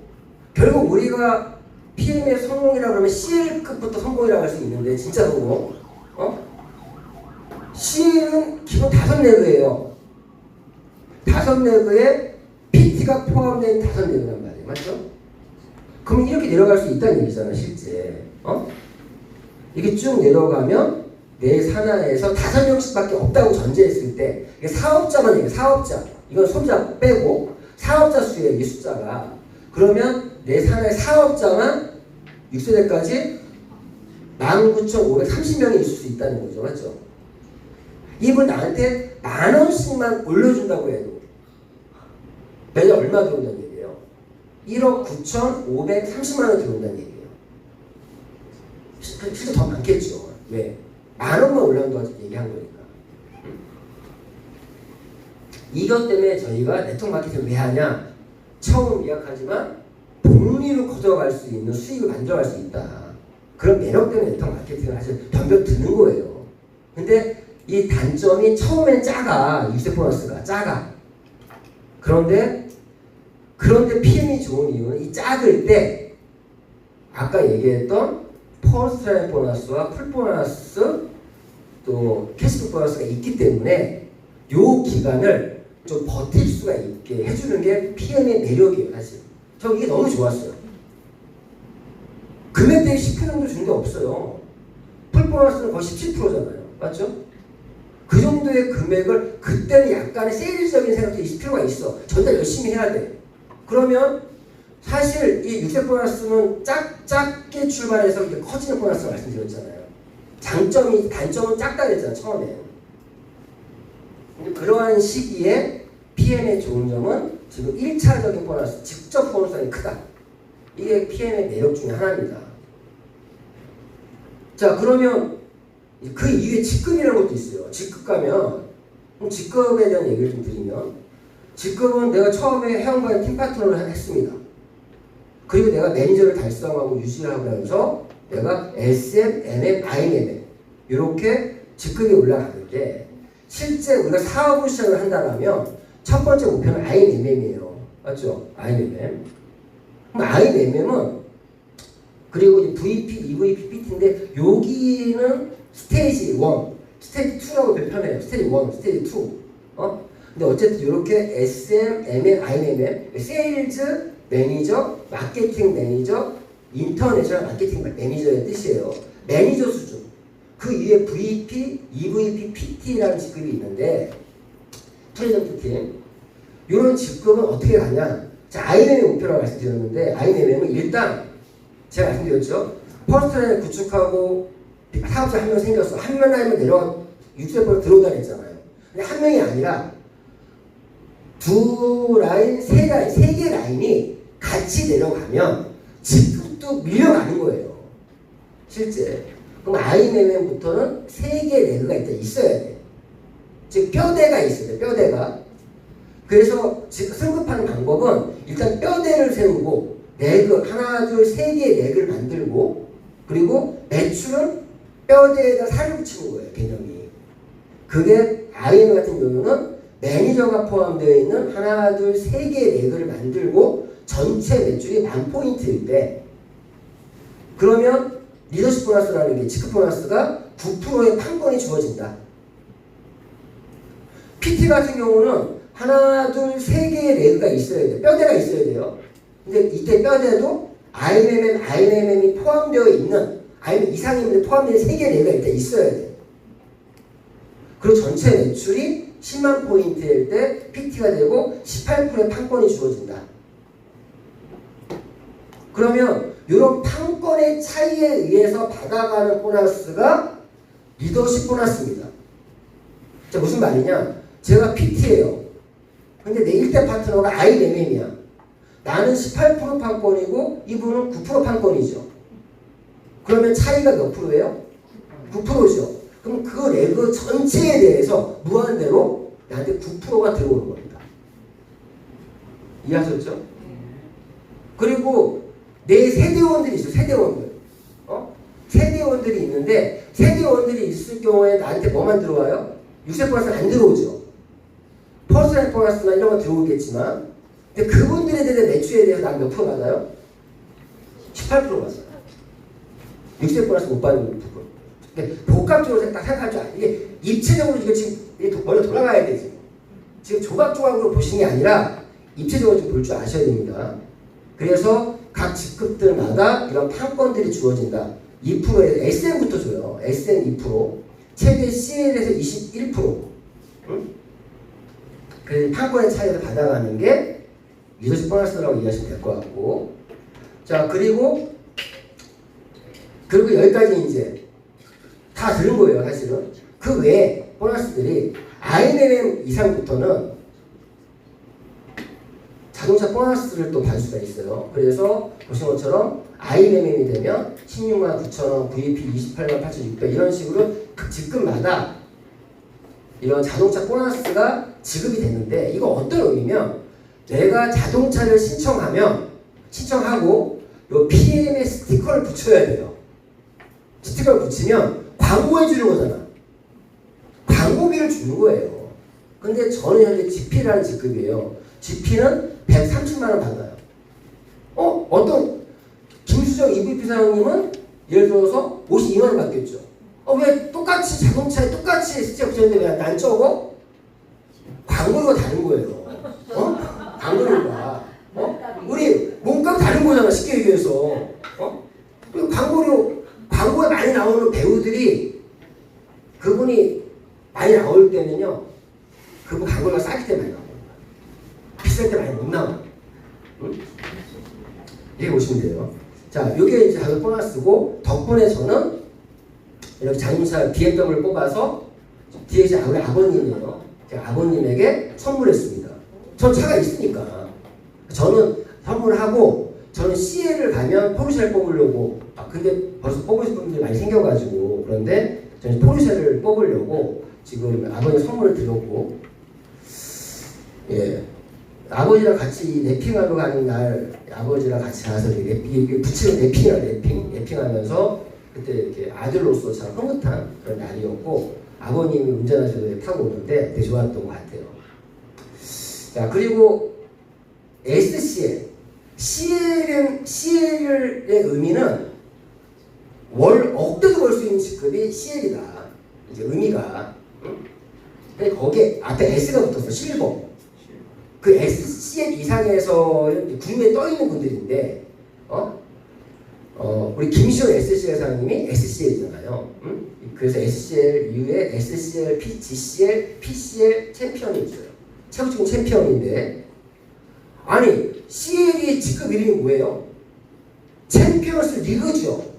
결국 우리가 PM의 성공이라고 하면 CL급부터 성공이라고 할 수 있는데 진짜 성공. CL은 기본 5레그예요. 5레그에 PT가 포함된 5레그란 말이에요. 맞죠? 그럼 이렇게 내려갈 수 있다는 얘기잖아, 실제. 이렇게 쭉 내려가면 내 산하에서 5명씩밖에 없다고 전제했을 때, 이게 사업자만 얘기해, 사업자. 이건 소비자 빼고 사업자 수예요, 이 숫자가. 그러면 내 산하의 사업자만 6세대까지 19,530명이 있을 수 있다는 거죠. 맞죠? 이분 나한테 10,000원씩만 올려준다고 해도 매달 얼마 들어온다는 얘기예요? 1억 9,530만 원 들어온다는 얘기예요. 실제 더 많겠죠. 왜? 10,000원만 올려준다고 얘기한 거니까. 이것 때문에 저희가 네트워크 마케팅을 왜 하냐? 처음 예약하지만 복리로 커져갈 수 있는 수익을 만들어갈 수 있다. 그런 매력 때문에 네트워크 마케팅을 사실 덤벼드는 거예요. 근데 이 단점이 처음엔 작아. 6세 보너스가 작아. 그런데 그런데 PM이 좋은 이유는 이 작을 때 아까 얘기했던 퍼스트 라인 보너스와 풀 보너스 또 캐시백 보너스가 있기 때문에 요 기간을 좀 버틸 수가 있게 해주는 게 PM의 매력이에요. 사실 저 이게 너무 좋았어요. 금액대에 10% 정도 준 게 없어요. 풀 보너스는 거의 17%잖아요. 맞죠? 그 정도의 금액을 그때는 약간의 세일즈적인 생각도 있을 필요가 있어. 전달 열심히 해야 돼. 그러면 사실 이 6세 보너스는 작게 출발해서 이제 커지는 보너스를 말씀드렸잖아요. 단점은 작다 그랬잖아 처음에. 근데 그러한 시기에 PM의 좋은 점은 지금 1차적인 보너스, 직접 보너스가 크다. 이게 PM의 매력 중에 하나입니다. 자, 그러면 그 이후에 직급이라는 것도 있어요. 직급 가면, 그럼 직급에 대한 얘기를 좀 드리면, 직급은 내가 처음에 회원과의 팀 파트너를 했습니다. 그리고 내가 매니저를 달성하고 유지하고 하면서 내가 SM, MM, IMM 이렇게 직급이 올라가는데 실제 우리가 사업을 시작을 한다면 첫 번째 목표는 IMM이에요. 맞죠? IMM. 그럼 IMM은 그리고 이제 VP, EVP, PT인데 여기는 스테이지 1, 스테이지 2라고 표현해요. 스테이지 1, 스테이지 2. 근데 어쨌든 이렇게 SM, MM, IMM, 세일즈, 매니저, 마케팅 매니저, 인터내셔널 마케팅 매니저의 뜻이에요. 매니저 수준. 그 위에 VP, EVP, PT라는 직급이 있는데 프레젠트 팀. 이런 직급은 어떻게 가냐? 자, IMM의 목표라고 말씀드렸는데 IMM은 일단 제가 말씀드렸죠. 퍼스트라인을 구축하고 사업자 한 명 생겼어. 한 명 라인만 내려와 6세포로 들어오다 했잖아요. 근데 한 명이 아니라 두 라인, 세 개 라인이 같이 내려가면 직급도 밀려가는 거예요. 실제. 그럼 IMM부터는 3개 레그가 일단 있어야 돼. 즉 뼈대가 있어야 돼. 뼈대가. 그래서 지금 승급하는 방법은 일단 뼈대를 세우고 레그 하나 둘 세 개의 레그를 만들고 그리고 매출은 뼈대에다 살을 붙이는 거예요. 개념이. 그게 IM 같은 경우는 매니저가 포함되어 있는 하나 둘 세 개의 레그를 만들고 전체 매출이 1000포인트일 때 그러면 리더십 보너스라는 게 직급 보너스가 9%의 판권이 주어진다. PT 같은 경우는 하나, 둘, 세 개의 레그가 있어야 돼요. 뼈대가 있어야 돼요. 근데 이때 뼈대도 IMM이 포함되어 있는 IMM 이상이 포함되어 있는 세 개의 레그가 일단 있어야 돼요. 그리고 전체 매출이 10만 포인트일 때 PT가 되고 18%의 판권이 주어진다. 그러면 이런 판권의 차이에 의해서 받아가는 보너스가 리더십 보너스입니다. 자, 무슨 말이냐? 제가 PT예요. 근데 내 1대 파트너가 IMM이야. 나는 18% 판권이고 이분은 9% 판권이죠. 그러면 차이가 몇 프로예요? 9%죠. 그럼 그 레그 전체에 대해서 무한대로 나한테 9%가 들어오는 겁니다. 이해하셨죠? 그리고 내 세대원들이 있어. 세대원들. 세대원들이 있는데 세대원들이 있을 경우에 나한테 뭐만 들어와요? 6세 보너스는 안 들어오죠. 퍼스널 보너스나 이런 거 들어오겠지만 근데 그분들에 대한 매출에 대해서 난 몇 프로 받아요? 18% 받아요. 6세 보너스 못 받는 부분. 복합적으로 딱 생각할 줄 알아요. 이게 입체적으로 이거 지금 먼저 돌아가야 되지. 지금 조각조각으로 보시는 게 아니라 입체적으로 좀 볼 줄 아셔야 됩니다. 그래서 각 직급들마다 이런 판권들이 주어진다. 2%에서 SM부터 줘요. SM 2%. 최대 CL에서 21%. 응? 그 판권의 차이를 받아가는 게 리더십 보너스라고 이해하시면 될 것 같고. 자, 그리고 여기까지 이제 다 들은 거예요, 사실은. 그 외에 보너스들이 IMM 이상부터는 자동차 보너스를 또 받을 수가 있어요. 그래서 보신 것처럼 IMM이 되면 16만 9천원, VP 28만 8,600 이런 식으로 각 직급마다 이런 자동차 보너스가 지급이 되는데 이거 어떤 의미면 내가 자동차를 신청하고 요 PM에 스티커를 붙여야 돼요. 스티커를 붙이면 광고해 주는 거잖아. 광고비를 주는 거예요. 근데 저는 현재 GP라는 직급이에요. GP는 130만 원 받아요. 어떤 김수정 EVP 사장님은 예를 들어서 52만 원 받겠죠. 왜 똑같이 자동차에 똑같이 스티커 붙였는데 왜 난 적어? 광고료가 다른 거예요. 광고료가. 우리 몸값 다른 거잖아, 쉽게 얘기해서. 그리고 광고에 많이 나오는 배우들이 그분이 많이 나올 때는요, 그분 광고가 싸기 때문에 많이 나와요. 비쌀 때 많이 못 나와요. 응? 이렇게 보시면 돼요. 자, 요게 이제 작은 보너스고, 덕분에 저는 이렇게 자동차 BMW를 뽑아서 뒤에 이제 우리 아버님이에요. 제가 아버님에게 선물했습니다. 전 차가 있으니까. 저는 선물하고, 저는 CL을 가면 포르쉐를 뽑으려고, 근데 벌써 뽑으실 분들이 많이 생겨가지고, 그런데 저는 포르쉐를 뽑으려고 지금 아버님 선물을 드렸고, 예. 아버지랑 같이 랩핑하러 가는 날, 아버지랑 같이 가서 붙이는 랩핑하면서 그때 이렇게 아들로서 참 흐뭇한 그런 날이었고, 아버님이 운전하셔서 타고 오는데 되게 좋았던 것 같아요. 자, 그리고 CL의 의미는 월 억대도 벌 수 있는 직급이 CL이다. 이제 의미가. 근데 거기에 앞에 S가 붙었어. 실버. 그 CL 이상에서 구름에 떠 있는 분들인데, 우리 김시원 SCL 사장님이 SCL이잖아요. 그래서 SCL 이후에 SCL, GCL, PCL 챔피언이 있어요. 최고층 챔피언인데, 아니 CL이 직급 이름이 뭐예요? 챔피언스 리그죠.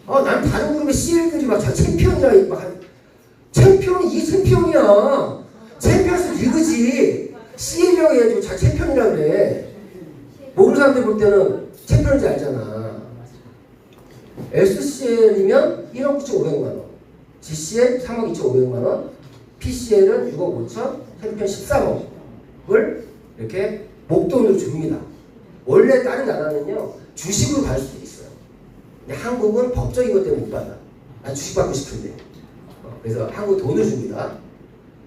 난 다른 그룹의 CL들이 막 챔피언이라 막 챔피언이 이게 챔피언이야. 챔피언스 리그지. CL이라고 해야지 자 챔피언이라 그래. 모르는 사람들 볼 때는 챔피언인지 알잖아. SCL이면 1억 9,500만 원, GCL 3억 2,500만 원, PCL은 6억 5천, 챔피언 13억을 이렇게 목돈으로 줍니다. 원래 다른 나라는요 주식으로 갈 수도 있어요. 근데 한국은 법적인 것 때문에 못 받아. 난 주식 받고 싶은데. 그래서 한국 돈을 줍니다.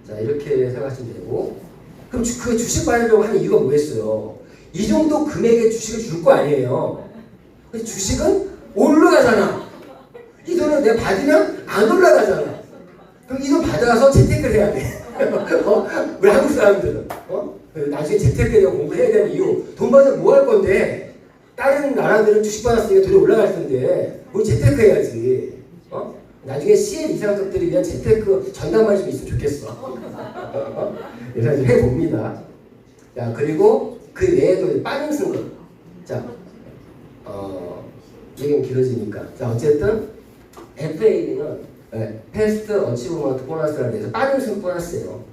자, 이렇게 생각하시면 되고, 그럼 그 주식 받으려고 하는 이유가 뭐겠어요? 이 정도 금액의 주식을 줄 거 아니에요. 근데 주식은 올라가잖아. 이 돈을 내가 받으면 안 올라가잖아. 그럼 이 돈 받아서 재테크를 해야 돼. 우리 한국 사람들은 나중에 재테크에 대한 공부를 해야 되는 이유. 돈 받으면 뭐 할 건데? 다른 나라들은 주식 받았으니까 돈이 올라갈 텐데 우리 재테크 해야지. 나중에 CL 이상급들이 위한 재테크 전담만 좀 있으면 좋겠어. 그래서 이제 해봅니다. 자, 그리고 그 외에도 빠른 승급. 자, 얘기는 길어지니까. 자, 어쨌든 FAB는 패스트 어치브먼트 보너스라고 해서 빠른 승급 보너스예요.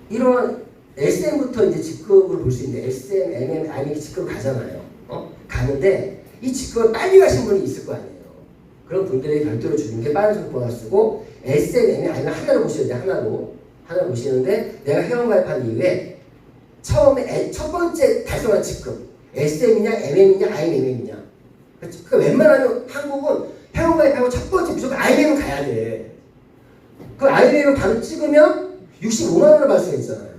이런 SM부터 이제 직급을 볼 수 있는데 SM, MM, IM 직급 가잖아요. 가는데 이 직급을 빨리 가신 분이 있을 거 아니에요. 그런 분들에게 별도로 주는 게 빠른 승급 보너스고, SM, MM, IM은 하나로 보셔야 돼. 하나로 보시는데, 내가 회원 가입한 이후에 처음에 첫 번째 달성한 직급 SM이냐 MM이냐 IMM이냐. 그러니까 웬만하면 한국은 회원 가입하고 첫 번째 무조건 IMM 가야 돼. 그 IMM 바로 찍으면 65만 원을 받을 수가 있잖아요.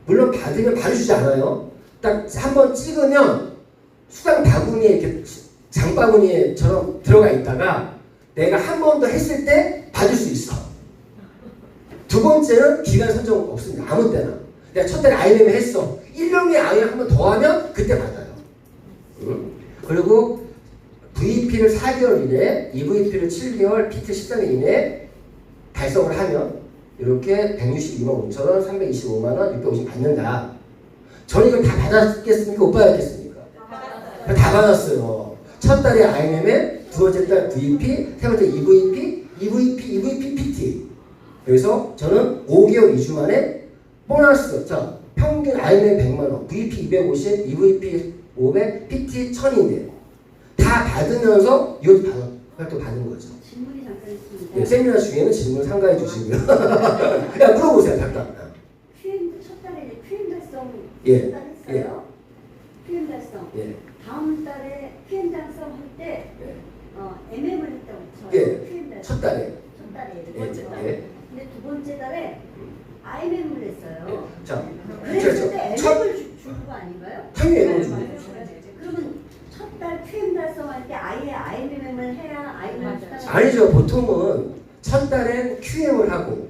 물론 받으면 바로 주지 않아요. 딱 한번 찍으면 수당 바구니에 이렇게 장바구니처럼 들어가 있다가 내가 한 번 더 했을 때 받을 수 있어. 두 번째는 기간 선정 없습니다. 아무 때나. 내가 첫 달에 IMM 했어. 1년 후에 IMM 한 번 더 하면 그때 받아요. 그리고 VP를 4개월 이내에, EVP를 7개월, PT 13일 이내에 달성을 하면 이렇게 162만 5천 원, 325만 원, 650 받는다. 저는 이걸 다 받았겠습니까? 못 받았겠습니까? 다 받았어요. 첫 달에 IMM에, 두 번째 달 VP, 세 번째 EVP, EVP PT. 그래서 저는 5개월 2주 만에 보너스, 자, 평균 IMM 100만 원, VP 250, EVP 500, PT 1000인데 다 받으면서 이것도 받은 거죠. 질문이 잠깐 있습니다. 네, 세미나 중에는 질문 상가해 주시고요. 야, 물어보세요, 잠깐. 첫 달에 QM 달성 예, 했어요. QM 달성. 예, 다음 달에 QM 달성 할 때 예, MM을 했다고 쳐요. 예. QM 달성. 첫 달에. 첫 달에. 두 예, 번째 달에. 예. 근데 두 번째 달에 IMM을 했어요. 예. 자, 그랬을 때 첫, MM을 중국 아닌가요? 당연히 MOU 네, 중이죠. 맞아요. 그러면 첫 달 QM 달성할 때 아예 IMM을 해야 IMM 아니죠. 보통은 첫 달엔 QM을 하고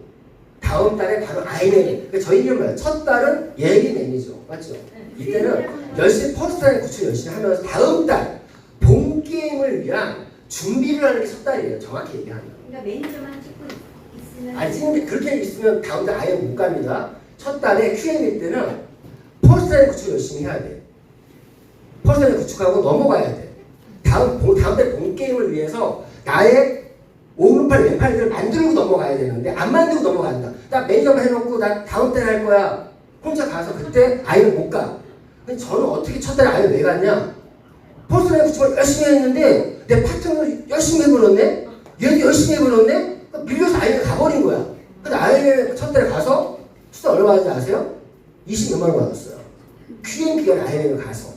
다음 달에 바로 IMM. 그러니까 저희는 뭐야? 첫 달은 예비 매니저 맞죠? 이때는 열심히 퍼스트라인 구축 열심히 하면서 다음 달 본 게임을 위한 준비를 하는 게 첫 달이에요. 정확히 얘기하면. 그러니까 매니저만 찍고 있으면 아니 지금 그렇게 있으면 다음 달 아예 못 갑니다. 첫 달에 QM일 때는 퍼스트라인 구축 열심히 해야 돼. 퍼스트라인 구축하고 넘어가야 돼. 다음 달 본 게임을 위해서 나의 568 왼팔들을 만들고 넘어가야 되는데 안 만들고 넘어간다. 나 매니저만 해놓고 나 다음 달에 할 거야. 혼자 가서 그때 아이는 못 가. 근데 저는 어떻게 첫 달에 아이를 왜 갔냐? 퍼스트라인 구축을 열심히 했는데 내 파트너도 열심히 해버렸네? 얘도 열심히 해버렸네? 그러니까 밀려서 아이는 가버린 거야. 근데 아이는 첫 달에 가서 수당 얼마 받는지 아세요? 20몇만 원 받았어요. QM 기간에 아이를 가서.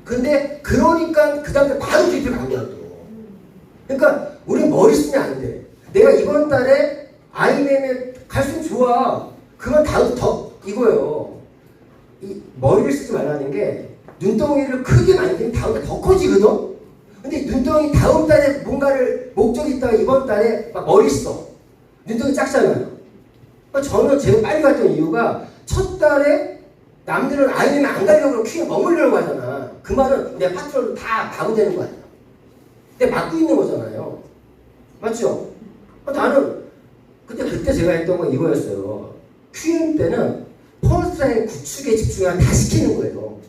근데 그러니까 그 다음 달 바로 DP를 간 거야 또. 그러니까 우리 머리 쓰면 안 돼. 내가 이번 달에 IMM에 갈 수 있으면 좋아. 그러면 다음 더 이거예요. 이 머리를 쓰지 말라는 게 눈덩이를 크게 만들면 다음 달 더 커지거든. 근데 눈덩이 다음 달에 뭔가를 목적이 있다가 이번 달에 막 머리 써. 눈덩이 작잖아요. 그러니까 저는 제가 빨리 갔던 이유가 첫 달에 남들은 IMM 안 가려고 퀴에 머물려고 하잖아. 그 말은 내 파트너로 다 바보되는 거 아니야. 내가 막고 있는 거잖아요. 맞죠? 나는 그때 제가 했던 건 이거였어요. QM 때는 퍼스트라인 구축에 집중하면 다 시키는 거예요.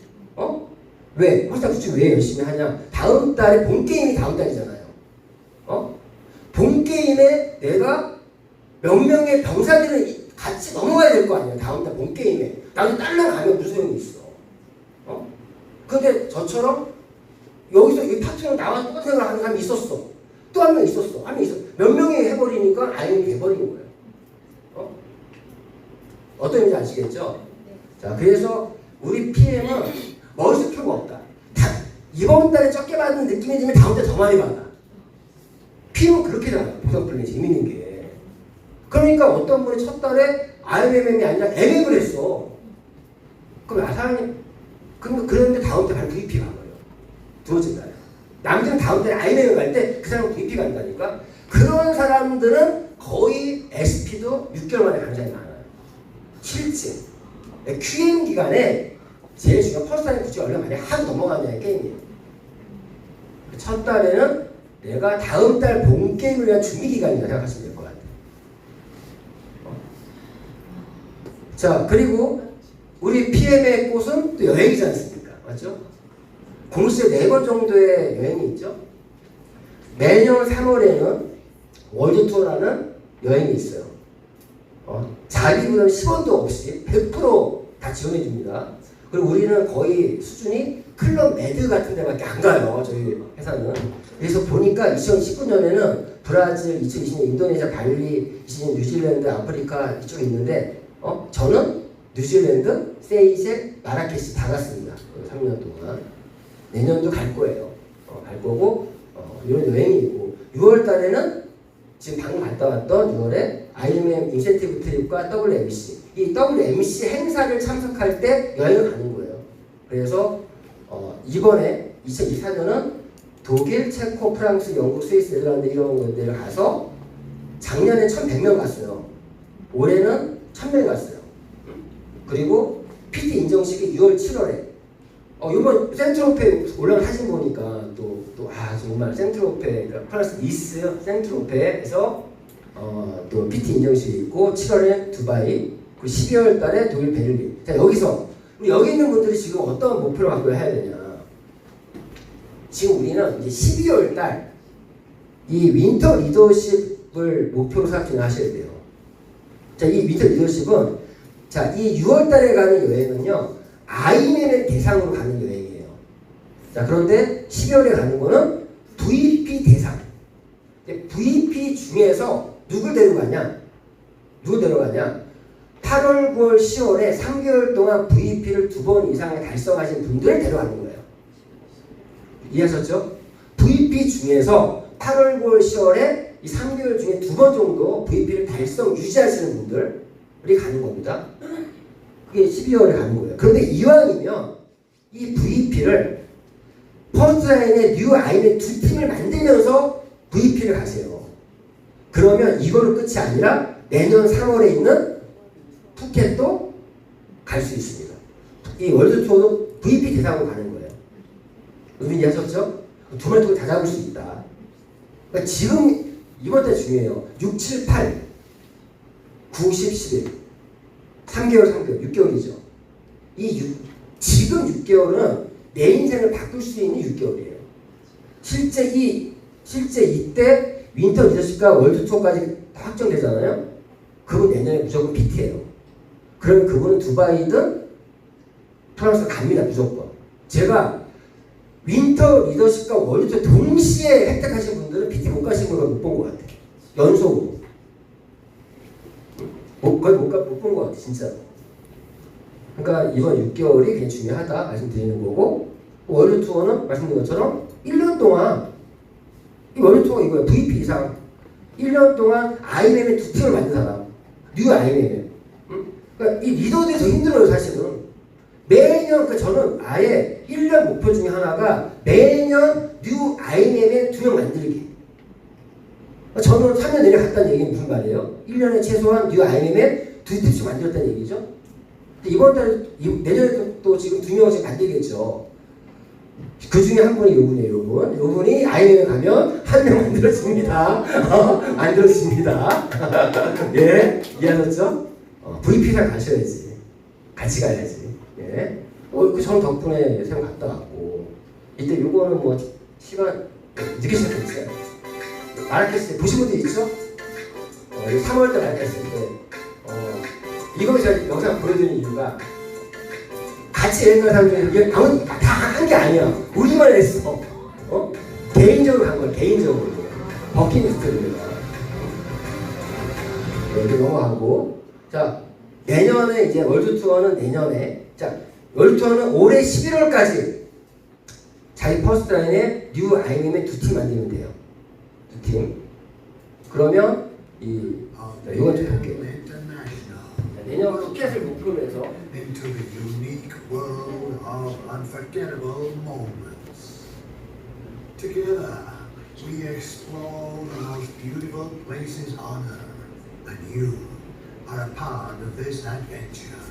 왜? 퍼스트라인 구축 왜 열심히 하냐? 다음 달에 본 게임이 다음 달이잖아요. 본 게임에 내가 몇 명의 병사들은 같이 넘어가야 될 거 아니야. 다음 달 본 게임에. 나도 딸려가면 무슨 소용이 있어. 근데 저처럼 여기서 이 파트너 나와 똑같은 생각을 하는 사람이 있었어. 또 한 명 있었어. 한 명 있었어. 몇 명이 해버리니까 아이엠이 돼버리는 거예요. 어떤 의미인지 아시겠죠? 자, 그래서 우리 PM은 머리 쓸 필요가 없다. 이번 달에 적게 받는 느낌이 들면 다음 달 더 많이 받아. PM은 그렇게 나와요. 보상 플랜이 재밌는 게. 그러니까 어떤 분이 첫 달에 IMM이 아니라 MM을 했어. 그럼 사장님, 그런데 다음 달 바로 VP 간 거예요. 두 번째 달에. 남들은 다음 달에 IMM을 갈 때 그 사람은 VP 간다니까. 그런 사람들은 거의 SP도 6개월 만에 가는 사람이 많아요. 실제 QM 기간에 제일 중요한 퍼스트라인 구축이 얼마 만에 하고 넘어가냐의 게임이에요. 첫 달에는 내가 다음 달 본 게임을 위한 준비 기간이라고 생각하시면 될 것 같아요. 자, 그리고 우리 PM의 꽃은 또 여행이지 않습니까? 맞죠? 공수에 4번 정도의 여행이 있죠. 매년 3월에는 월드 투어라는 여행이 있어요. 자기 부담 10원도 없이 100% 다 지원해 줍니다. 그리고 우리는 거의 수준이 클럽 매드 같은 데밖에 안 가요. 저희 회사는. 그래서 보니까 2019년에는 브라질, 2020년 인도네시아, 발리, 2020년 뉴질랜드, 아프리카 이쪽에 있는데 저는 뉴질랜드, 세이셸, 마라케시 다 갔습니다. 3년 동안. 내년도 갈 거예요. 갈 거고 이런 여행이 있고 6월 달에는 지금 방금 갔다 왔던 6월에 IMM 인센티브 트립과 WMC 이 WMC 행사를 참석할 때 여행을 가는 거예요. 그래서 이번에 2024년은 독일, 체코, 프랑스, 영국, 스위스, 네덜란드 이런 데를 가서 작년에 1,100명 갔어요. 올해는 1,000명 갔어요. 그리고 PT 인정식이 6월, 7월에 이번 생트로페 올라온 사진 보니까 정말 생트로페 그러니까 프랑스 니스 생트로페에서 또 PT 인정식이 있고 7월에 두바이 그리고 12월 달에 독일 베를린. 자, 여기서 우리 여기 있는 분들이 지금 어떤 목표를 갖고 해야 되냐? 지금 우리는 이제 12월 달 이 윈터 리더십을 목표로 생각해 하셔야 돼요. 자, 이 윈터 리더십은 자, 이 6월 달에 가는 여행은요. IMM을 대상으로 가는 여행이에요. 자, 그런데 12월에 가는 거는 VP 대상. VP 중에서 누굴 데려가냐? 8월, 9월, 10월에 3개월 동안 VP를 2번 이상을 달성하신 분들을 데려가는 거예요. 이해하셨죠? VP 중에서 8월, 9월, 10월에 이 3개월 중에 2번 정도 VP를 달성 유지하시는 분들이 가는 겁니다. 이게 12월에 가는 거예요. 그런데 이왕이면 이 VP를 퍼스트라인의 뉴 아이맨 두 팀을 만들면서 VP를 가세요. 그러면 이걸로 끝이 아니라 내년 3월에 있는 푸켓도 갈 수 있습니다. 이 월드 투어도 VP 대상으로 가는 거예요. 의미 하셨죠? 두 마리 토끼 다 잡을 수 있다. 그러니까 지금 이번 달 중요해요. 6, 7, 8, 9, 10, 11 3개월, 6개월이죠. 지금 6개월은 내 인생을 바꿀 수 있는 6개월이에요. 실제 이때 윈터 리더십과 월드 투어까지 다 확정되잖아요. 그분 내년에 무조건 PT예요. 그러면 그분은 두바이든 프랑스 갑니다. 무조건. 제가 윈터 리더십과 월드 투어 동시에 획득하신 분들은 PT 못 가신 분을 못 본 것 같아요. 연속으로. 거의 못 본 것 같아요. 진짜. 그러니까 이번 6개월이 굉장히 중요하다 말씀드리는 거고, 월드 투어는 말씀드린 것처럼 1년 동안 이 월드 투어가 이거예요. VP 이상 1년 동안 IMM의 두 팀을 만든 사람, 뉴 IMM. 그러니까 이 리더들이 더 힘들어요, 사실은. 매년 저는 아예 1년 목표 중에 하나가 매년 뉴 IMM의 2명 만들기. 저는 3년 내내 갔다는 얘기는 무슨 말이에요? 1년에 최소한 뉴 IMM의 2팀씩 만들었다는 얘기죠. 이번 달에 내년에 또 지금 2명씩 만들겠죠. 그 중에 한 분이 요분이에요. 요분이 IMM에 가면 한 명 만들어집니다. 만들어집니다. 예, 이해하셨죠? VP랑 가셔야지. 같이 가야지. 예. 전 덕분에 새로 갔다 왔고, 이때 요거는 뭐 시간 늦게 시작했어요. 마라케스 보신 분들 있죠? 3월달 마라케스 때 이거 제가 영상 보여드리는 이유가 같이 여행 간 사람들이 아무 다 한 게 아니야. 우리만 했어. 개인적으로 간 거야. 개인적으로. 버킷리스트입니다. 이렇게 넘어가고, 자 내년에 이제 월드 투어는 내년에, 자 월드 투어는 올해 11월까지 자기 퍼스트 라인에 뉴 IMM의 2팀 만들면 돼요. 2팀. 그러면 이건 좀 볼게요. 내년 푸켓을 목표로 해서 into the unique world of unforgettable moments. Together, we explore the most beautiful places on earth, and you are a part of this adventure.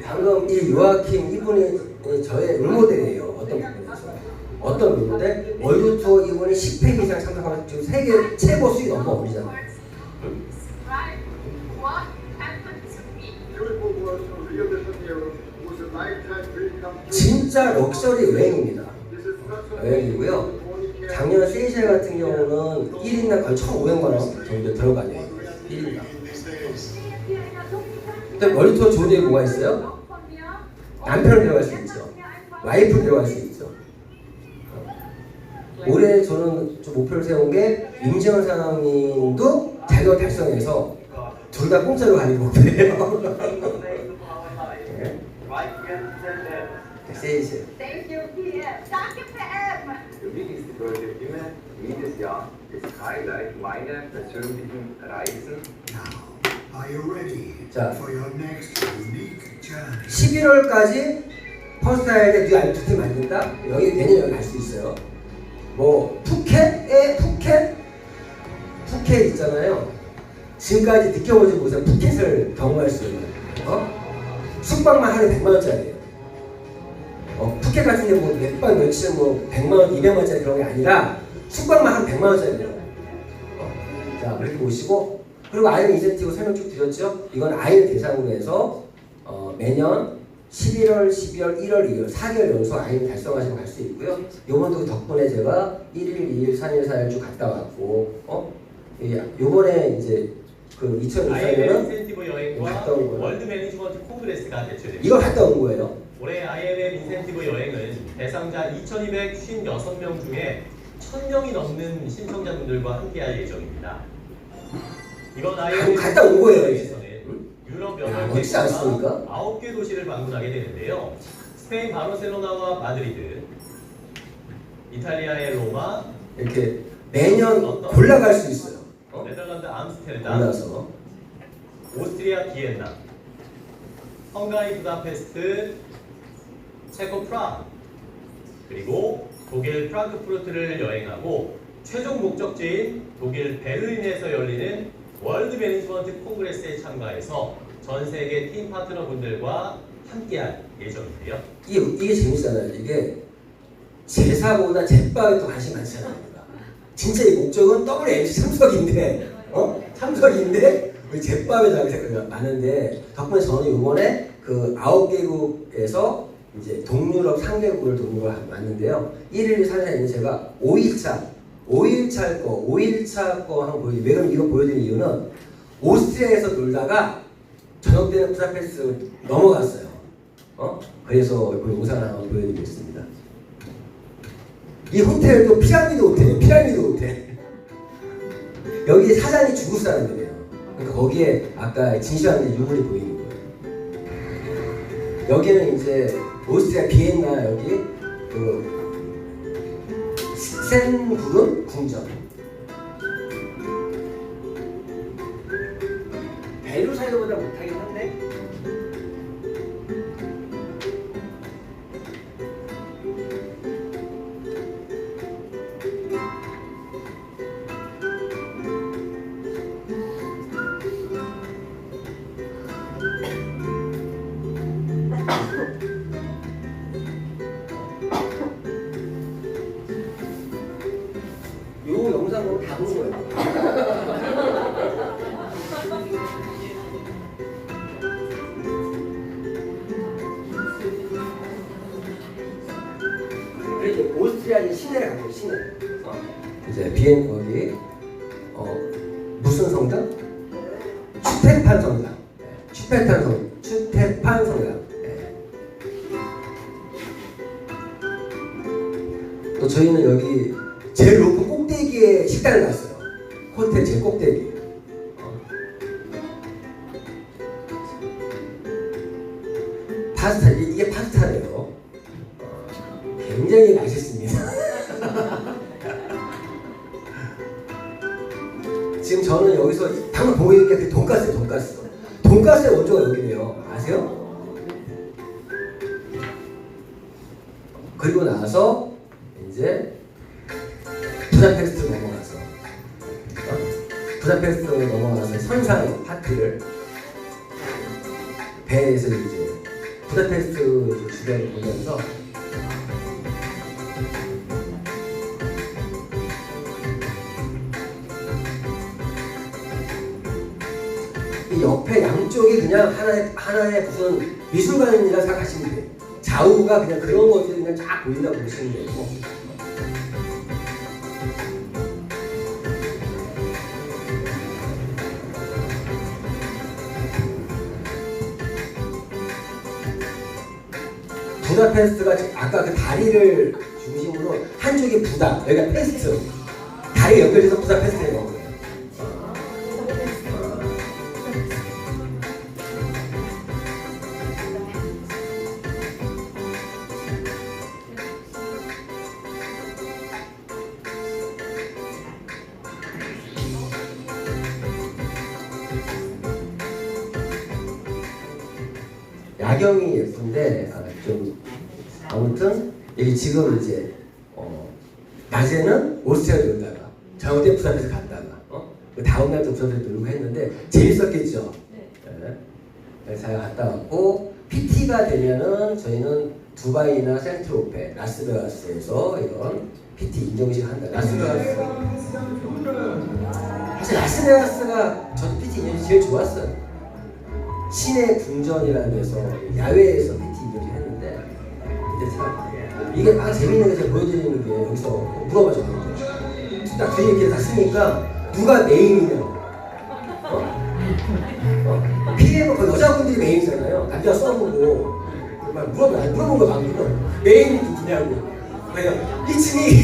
방금 이 요아킴 이분이 저의 롤모델이에요. 어떤 롤모델? 월드 투어 이분이 10회 이상 참석하면서 지금 세계 최고 수익 넘어 오리잖아요. 진짜 럭셔리 여행입니다. 여행이고요. 작년 세이셸 같은 경우는 1인당 거의 1,500만 원 정도 들어가네요. 1인당. 근데 월드 투어 좋은 점이 뭐가 있어요? 남편을 데려갈 수 있죠. 와이프를 데려갈 수 있죠. 올해 저는 좀 목표를 세운 게 임지원 사장님도 자격을 달성해서 둘 다 공짜로 가는 목표예요. 네. 세이셸. Thank you, PM. Danke, PM. Für mich ist die Deutsche immer jedes Jahr das Highlight meiner persönlichen Reisen. Now, are you ready 자, for your next unique journey? 11월까지 퍼스트라인에 뉴 아이엠 2팀 만든다? 여기 내년 여기 갈 수 있어요. 뭐 푸켓 있잖아요. 지금까지 느껴보지 못한 푸켓을 경험할 수 있는 숙박만 하루에 100만 원짜리예요. 푸켓 같은 경우 뭐 몇박 며칠 뭐 100만 원, 200만 원짜리 그런 게 아니라 숙박만 한 100만 원짜리예요. 자, 그렇게 보시고, 그리고 아이엠 인센티브 설명 쭉 드렸죠. 이건 아이엠 대상으로 해서 매년 11월, 12월, 1월, 2월 4개월 연속 아이엠 달성하시면 갈 수 있고요. 요번도 덕분에 제가 1일, 2일, 3일, 4일 쭉 갔다 왔고, 요번에 이제 그 2024년은 IMM 인센티브 여행과 갔다 온 거예요. 월드 매니지먼트 콩그레스가 개최됩니다. 이걸 갔다 온 거예요. 올해 IMM 인센티브 여행은 대상자 2,256명 중에 1,000명이 넘는 신청자분들과 함께할 예정입니다. 이번 IMM 갔다 온 거예요, 여행에서는 유럽 멋지지 않습니까? 9개 도시를 방문하게 되는데요. 스페인 바르셀로나와 마드리드, 이탈리아의 로마, 이렇게 매년 골라갈 수 있어요. 네덜란드 암스테르담, 골라서. 오스트리아 비엔나, 헝가리 부다페스트, 체코 프라하, 그리고 독일 프랑크푸르트를 여행하고 최종 목적지인 독일 베를린에서 열리는 월드 매니지먼트 콩그레스에 참가해서 전 세계 팀 파트너 분들과 함께할 예정인데요. 이게 재밌잖아요. 이게 제사보다 제밥에 또 관심 많잖아요. 진짜 이 목적은 WMC 참석인데, 참석인데 우리 제밥에 관심이 많은데 덕분에 저는 이번에 그 9개국에서 이제 동유럽 3개국을 동유를 왔는데요. 1일 사진에 제가 5일차 거 한번 보여드릴게요. 왜 그럼 이거 보여드리는 이유는 오스트리아에서 놀다가 저녁 때는 부다페스트 넘어갔어요. 그래서 그 영상을 한번 보여드리겠습니다. 이 호텔도 피라미드 호텔. 여기 사장이 중국 사람들이에요. 그러니까 거기에 아까 진시황의 유물이 보이는 거예요. 여기는 이제 오스트리아 비엔나 여기 그 센부른 궁전. 베르사유보다 못하긴 한데. 요 영상 보면 다 본 거예요. 그래서 오스트리아 시내를 가요. 시내. 이제 비엔 거기 무슨 성당? 추테판 성당. 추테판 성당. 또 저희는 여기 제일 높은 꼭대기에 식당을 갔어요. 호텔 제일 꼭대기. 파스타, 이게 파스타래요. 굉장히 맛있습니다. 지금 저는 여기서 방금 보고 있는 게 그 돈가스예요. 돈가스의 원조가 여기네요. 아세요? 그리고 나서 이제 부다페스트 넘어가서 선상의 파티를 배에서 이제 부다페스트 주변을 보면서 이 옆에 양쪽이 그냥 하나의 무슨 미술관이라 생각하시면 돼요. 좌우가 그냥 그런 것들이 그냥 쫙 보인다고 보시면 되고. 부다페스트가 아까 그 다리를 중심으로 한쪽이 부다, 여기가 페스트. 다리가 연결해서 부다페스트에 넣은 거예요. 야경이 예쁜데 좀 아무튼 여기 지금 이제 낮에는 오스트리아 놀다가 저녁 때 부산에서 갔다가 그 다음 날도 부산에서 놀고 했는데 재밌었겠죠. 네. 잘 갔다 왔고 PT가 되면은 저희는 두바이나 센트로페, 라스베가스에서 이런 PT 인정식 한다. 라스베가스 사실 라스베가스가 저도 PT 인정식 제일 좋았어요. 시내 궁전이라는 데서 야외에서 PT 인정식 했는데 근데 참 이게 막 재밌는 게 제가 보여드리는 게 여기서 물어봐 줬는데 딱 그 얘기를 다 쓰니까 누가 메인이냐고 PM은 그 여자분들이 메인이잖아요. 남자가 써보고 막 물어본 거 방금 메인이 누구냐고 그래요. 이층이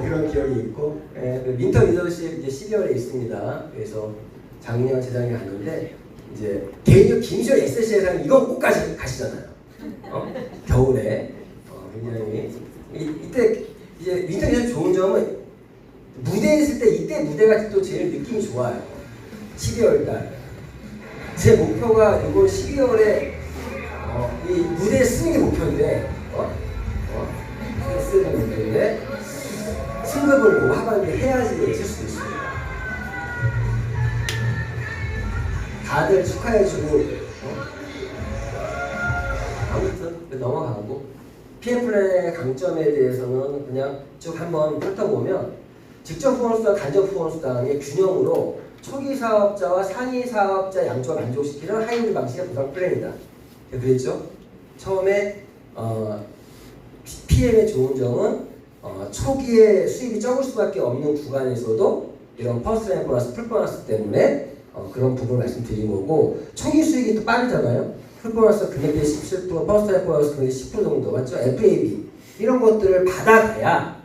그런 기억이 있고 윈터 리더십 이제 12월에 있습니다. 그래서 작년 재작년에 갔는데 이제 개인적 김시현 SC에서는 이건 꼭 가시잖아요. 겨울에 굉장히 이때 이제 윈터니전 좋은 점은 무대에 있을 때 이때 무대가 또 제일 느낌이 좋아요. 12월 달. 제 목표가 이번 12월에 이 무대에 쓰는 게 목표인데 쓰는 게 목표인데 승급을 뭐 하반기에 해야지 쓸 수도 있습니다. 다들 축하해주고 아무튼 넘어가고 PM플랜의 강점에 대해서는 그냥 쭉 한번 훑어보면 직접 후원수당, 간접 후원수당의 균형으로 초기 사업자와 상위 사업자 양쪽을 만족시키는 하이브리드 방식의 보상 플랜이다. 그랬죠? 처음에 PM의 좋은 점은 초기에 수입이 적을 수밖에 없는 구간에서도 이런 퍼스트 보너스, 풀 보너스 때문에 그런 부분을 말씀드린 거고 초기 수익이 또 빠르잖아요. 풀 보너스 금액의 17%, 퍼스트 보너스 금액의 10% 정도 맞죠? FAB 이런 것들을 받아가야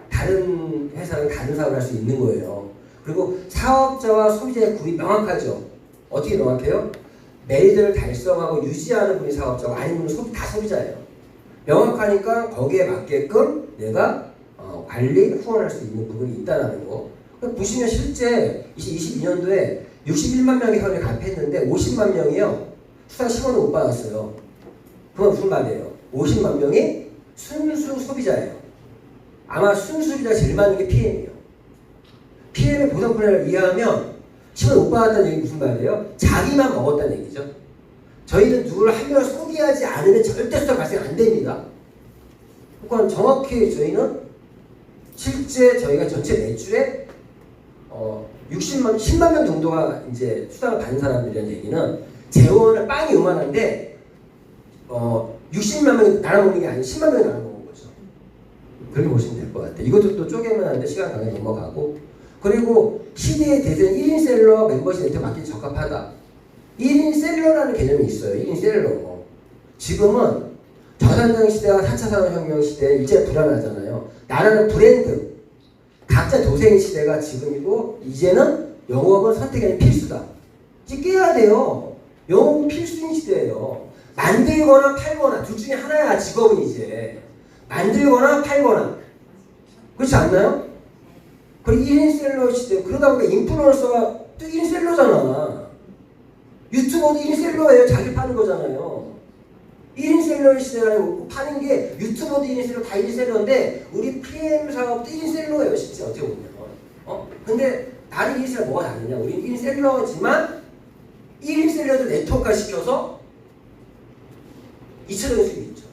다른 회사는 다른 사업을 할 수 있는 거예요. 그리고 사업자와 소비자의 구분이 명확하죠. 어떻게 명확해요? 매니저를 달성하고 유지하는 분이 사업자고 아닌 분은 다 소비자예요. 명확하니까 거기에 맞게끔 내가 관리, 후원할 수 있는 부분이 있다는 거. 보시면 실제 2022년도에 61만 명이 현재 가입했는데 50만 명이요. 수당 10원을 못 받았어요. 그건 무슨 말이에요? 50만 명이 순수 소비자예요. 아마 순수 소비자가 제일 많은 게 PM이에요. PM의 보상 플랜을 이해하면 10원 못 받았다는 얘기 무슨 말이에요? 자기만 먹었다는 얘기죠. 저희는 누구를 한 명을 소비하지 않으면 절대 수당 발생 안 됩니다. 그러니까 정확히 저희는 실제 저희가 전체 매출의 10만 명 정도가 이제 수당을 받는 사람들이라는 얘기는 재원을 빵이 요만한데 60만 명이 나눠먹는 게 아니고 10만 명이 나눠먹는 거죠. 그렇게 보시면 될 것 같아요. 이것도 또 쪼개면 안 돼. 시간 강하게 넘어가고. 그리고 시대의 대세는 1인 셀러 멤버십 네트워크 맞기 적합하다. 1인 셀러라는 개념이 있어요. 1인 셀러. 지금은 저산장 시대와 4차 산업혁명 시대에 이제 불안하잖아요. 나라는 브랜드, 각자 도생 시대가 지금이고 이제는 영업은 선택이 아닌 필수다. 이제 깨야 돼요. 영업은 필수인 시대예요. 만들거나 팔거나 둘 중에 하나야 직업은 이제. 만들거나 팔거나. 그렇지 않나요? 그리고 1인 셀러 시대. 그러다 보니까 인플루언서가 또 1인 셀러잖아. 유튜버도 1인 셀러예요. 자기 파는 거잖아요. 1인 셀러의 시대라는 파는 게 유튜버도 1인 셀러 다 1인 셀러인데 우리 PM 사업도 1인 셀러예요. 진짜 어떻게 보면. 근데 다른 1인 셀러 뭐가 다르냐? 우리는 1인 셀러지만 1인 셀러도 네트워크화 시켜서 2차적인 수익이 있죠.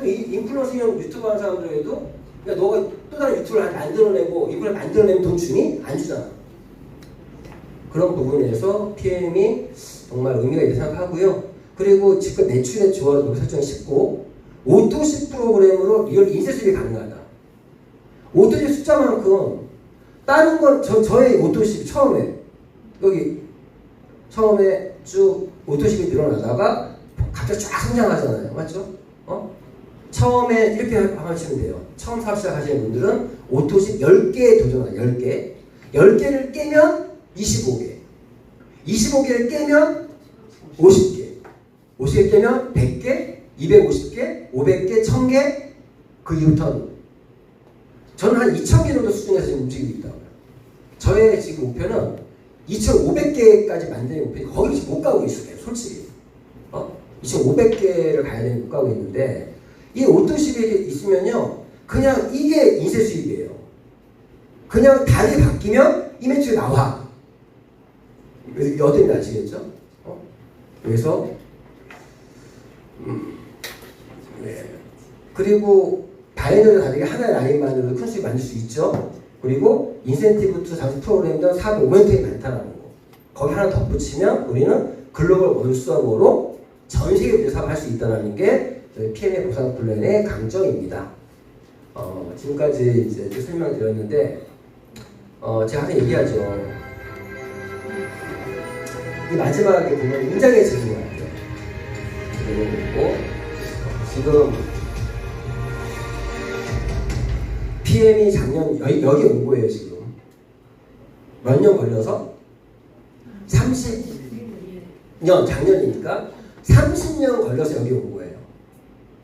인플루언서형 유튜브 하는 사람들에도 그러니까 너가 또 다른 유튜브를 만들어내고 이걸 만들어내면 돈 주니? 안 주잖아. 그런 부분에서 PM이 정말 의미가 있다고 생각하고요. 그리고 지금 매출의 조화를 높이 설정이 쉽고 오토십 프로그램으로 리얼 인쇄 수입이 가능하다. 오토십 숫자만큼 다른 건 저의 오토십 처음에 여기 처음에 쭉 오토십이 늘어나다가 갑자기 쫙 성장하잖아요. 맞죠? 처음에 이렇게 하시면 돼요. 처음 사업 시작하시는 분들은 오토십 10개에 도전해요. 10개. 10개를 깨면 25개. 25개를 깨면 50개. 50개 깨면 100개, 250개, 500개, 1000개. 그 이후부터는 저는 한 2000개 정도 수준에서 지금 움직이고 있다고요. 저의 지금 목표는 2500개까지 만드는 목표인데 거기 지금 못 가고 있어요. 솔직히. 2500개를 가야 되는 못 가고 있는데 이 오토십이 있으면요. 그냥 이게 인쇄 수입이에요. 그냥 달이 바뀌면 이 매출이 나와. 그래서 어떤지 아시겠죠? 그래서 네. 그리고 다이너를 다르게 하나의 라인만으로도 큰 수익 만들 수 있죠. 그리고 인센티브 투 장수 프로그램 등 사업 모멘텀이 많다는 거. 거기 하나 덧붙이면 우리는 글로벌 원수업으로 전 세계 무대 사업을 할 수 있다는 게 저희 PM의 보상 플랜의 강점입니다. 지금까지 이제 쭉 설명드렸는데 제가 항상 얘기하죠. 이 마지막에 보면 웅장해지는 것 같아요. 그리고 지금 PM이 작년 여기 온 거예요. 지금 몇 년 걸려서 30년 작년이니까 30년 걸려서 여기 온 거예요.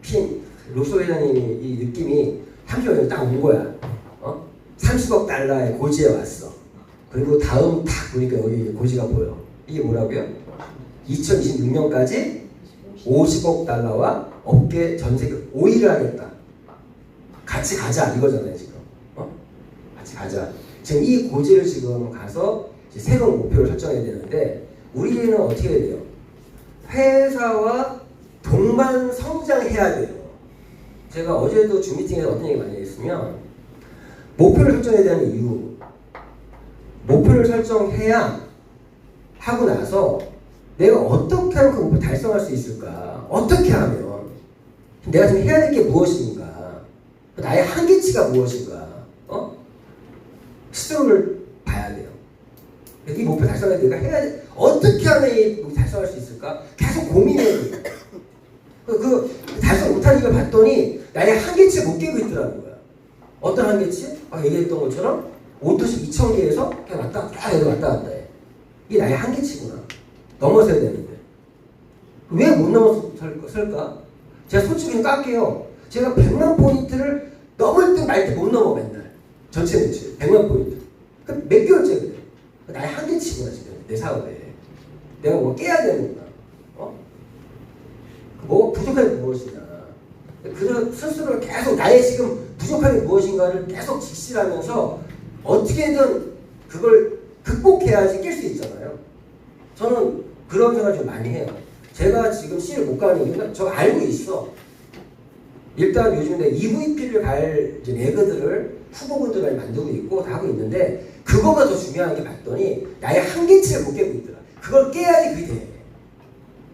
PM 로소 회장님이 이 느낌이 30억 딱 온 거야. 30억 달러의 고지에 왔어. 그리고 다음 딱 보니까 여기 고지가 보여. 이게 뭐라고요? 2026년까지 50억 달러와 업계 전 세계 5위를 하겠다. 같이 가자 이거잖아요 지금. 같이 가자. 지금 이 고지를 지금 가서 이제 새로운 목표를 설정해야 되는데 우리는 어떻게 해야 돼요? 회사와 동반 성장해야 돼요. 제가 어제도 줌 미팅에서 어떤 얘기 많이 했으면 목표를 설정해야 되는 이유. 목표를 설정해야 하고 나서 내가 어떻게 하면 그 목표 달성할 수 있을까? 어떻게 하면 내가 지금 해야 될 게 무엇인가? 나의 한계치가 무엇인가? 스스로를 봐야 돼요. 이 목표 달성을 내가 해야 돼. 어떻게 하면 이 목표 달성할 수 있을까? 계속 고민해야 돼요. 그 달성 못하는 이걸 봤더니 나의 한계치를 못 깨고 있더라는 거야. 어떤 한계치? 아까 얘기했던 것처럼 5도씩 2,000개에서 그냥 왔다 갔다 해. 이게 나의 한계치구나. 넘어서야 되는데. 왜 못 넘어설까? 제가 솔직히 좀 깎게요. 제가 100만 포인트를 넘을 때 말 때 못 넘어 맨날. 전체 매출 100만 포인트. 몇 개월째 그래. 나의 한계치구나 지금 내 사업에. 내가 뭐 깨야 되는구나. 뭐가 부족한 게 무엇이냐. 그 스스로 계속 나의 지금 부족한 게 무엇인가를 계속 직시하면서 어떻게든 그걸 극복해야지 깰 수 있잖아요. 저는 그런 생각을 좀 많이 해요. 제가 지금 C를 못 가는 이유는 저 알고 있어. 일단 요즘 내가 EVP를 갈 레그들을 후보군들을 만들고 있고 다 하고 있는데 그거가 더 중요한 게 봤더니 나의 한계치를 못 깨고 있더라. 그걸 깨야지 그게 돼.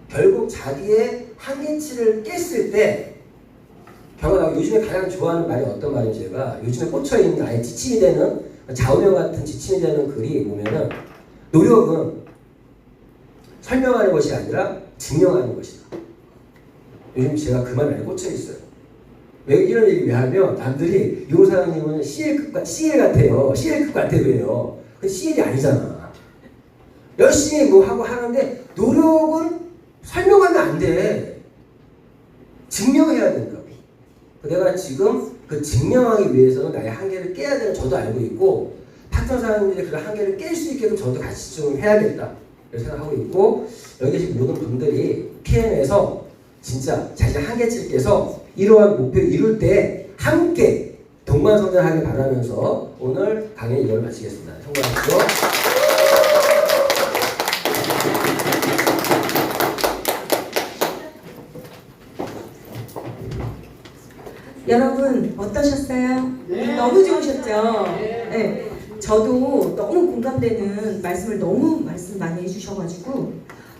결국 자기의 한계치를 깼을 때 경험하고 요즘에 가장 좋아하는 말이 어떤 말인지 제가 요즘에 꽂혀있는 나의 지침이 되는 좌우명 같은 지침이 되는 글이 보면은 노력은 설명하는 것이 아니라 증명하는 것이다. 요즘 제가 그 말에 꽂혀있어요. 왜 이런 얘기 왜 하면 남들이 요 사장님은 CL 같아요. CL급 같아요. 그래요. 근데 CL이 아니잖아. 열심히 뭐 하고 하는데 노력은 설명하면 안 돼. 증명해야 된다고. 내가 지금 그 증명하기 위해서는 나의 한계를 깨야 되는 저도 알고 있고 파트너 사장님들이 그 한계를 깰 수 있게끔 저도 같이 좀 해야겠다 이렇게 생각하고 있고 여기 계신 모든 분들이 PM에서 진짜 자신의 한계치를 깨서 이러한 목표를 이룰 때 함께 동반성장하길 바라면서 오늘 강의 이걸 마치겠습니다. 성공하십시오. 여러분 어떠셨어요? 너무 좋으셨죠? 네. 저도 너무 공감되는 말씀을 말씀 많이 해주셔가지고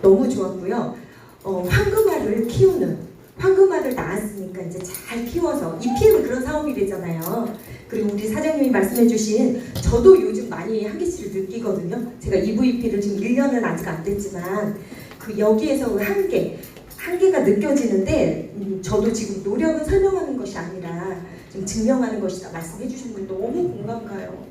너무 좋았고요. 황금알을 키우는 황금알을 낳았으니까 이제 잘 키워서 EPM은 그런 사업이래잖아요. 그리고 우리 사장님이 말씀해주신 저도 요즘 많이 한계치를 느끼거든요. 제가 EVP를 지금 1년은 아직 안 됐지만 그 여기에서 한계가 느껴지는데 저도 지금 노력은 설명하는 것이 아니라 좀 증명하는 것이다 말씀해 주신 분 너무 공감 가요.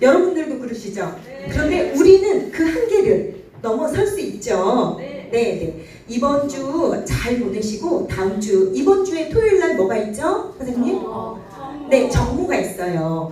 여러분들도 그러시죠? 그런데 우리는 그 한계를 넘어설 수 있죠. 네. 이번 주 잘 보내시고 다음 주 이번 주에 토요일 날 뭐가 있죠? 선생님? 네, 정모가 있어요.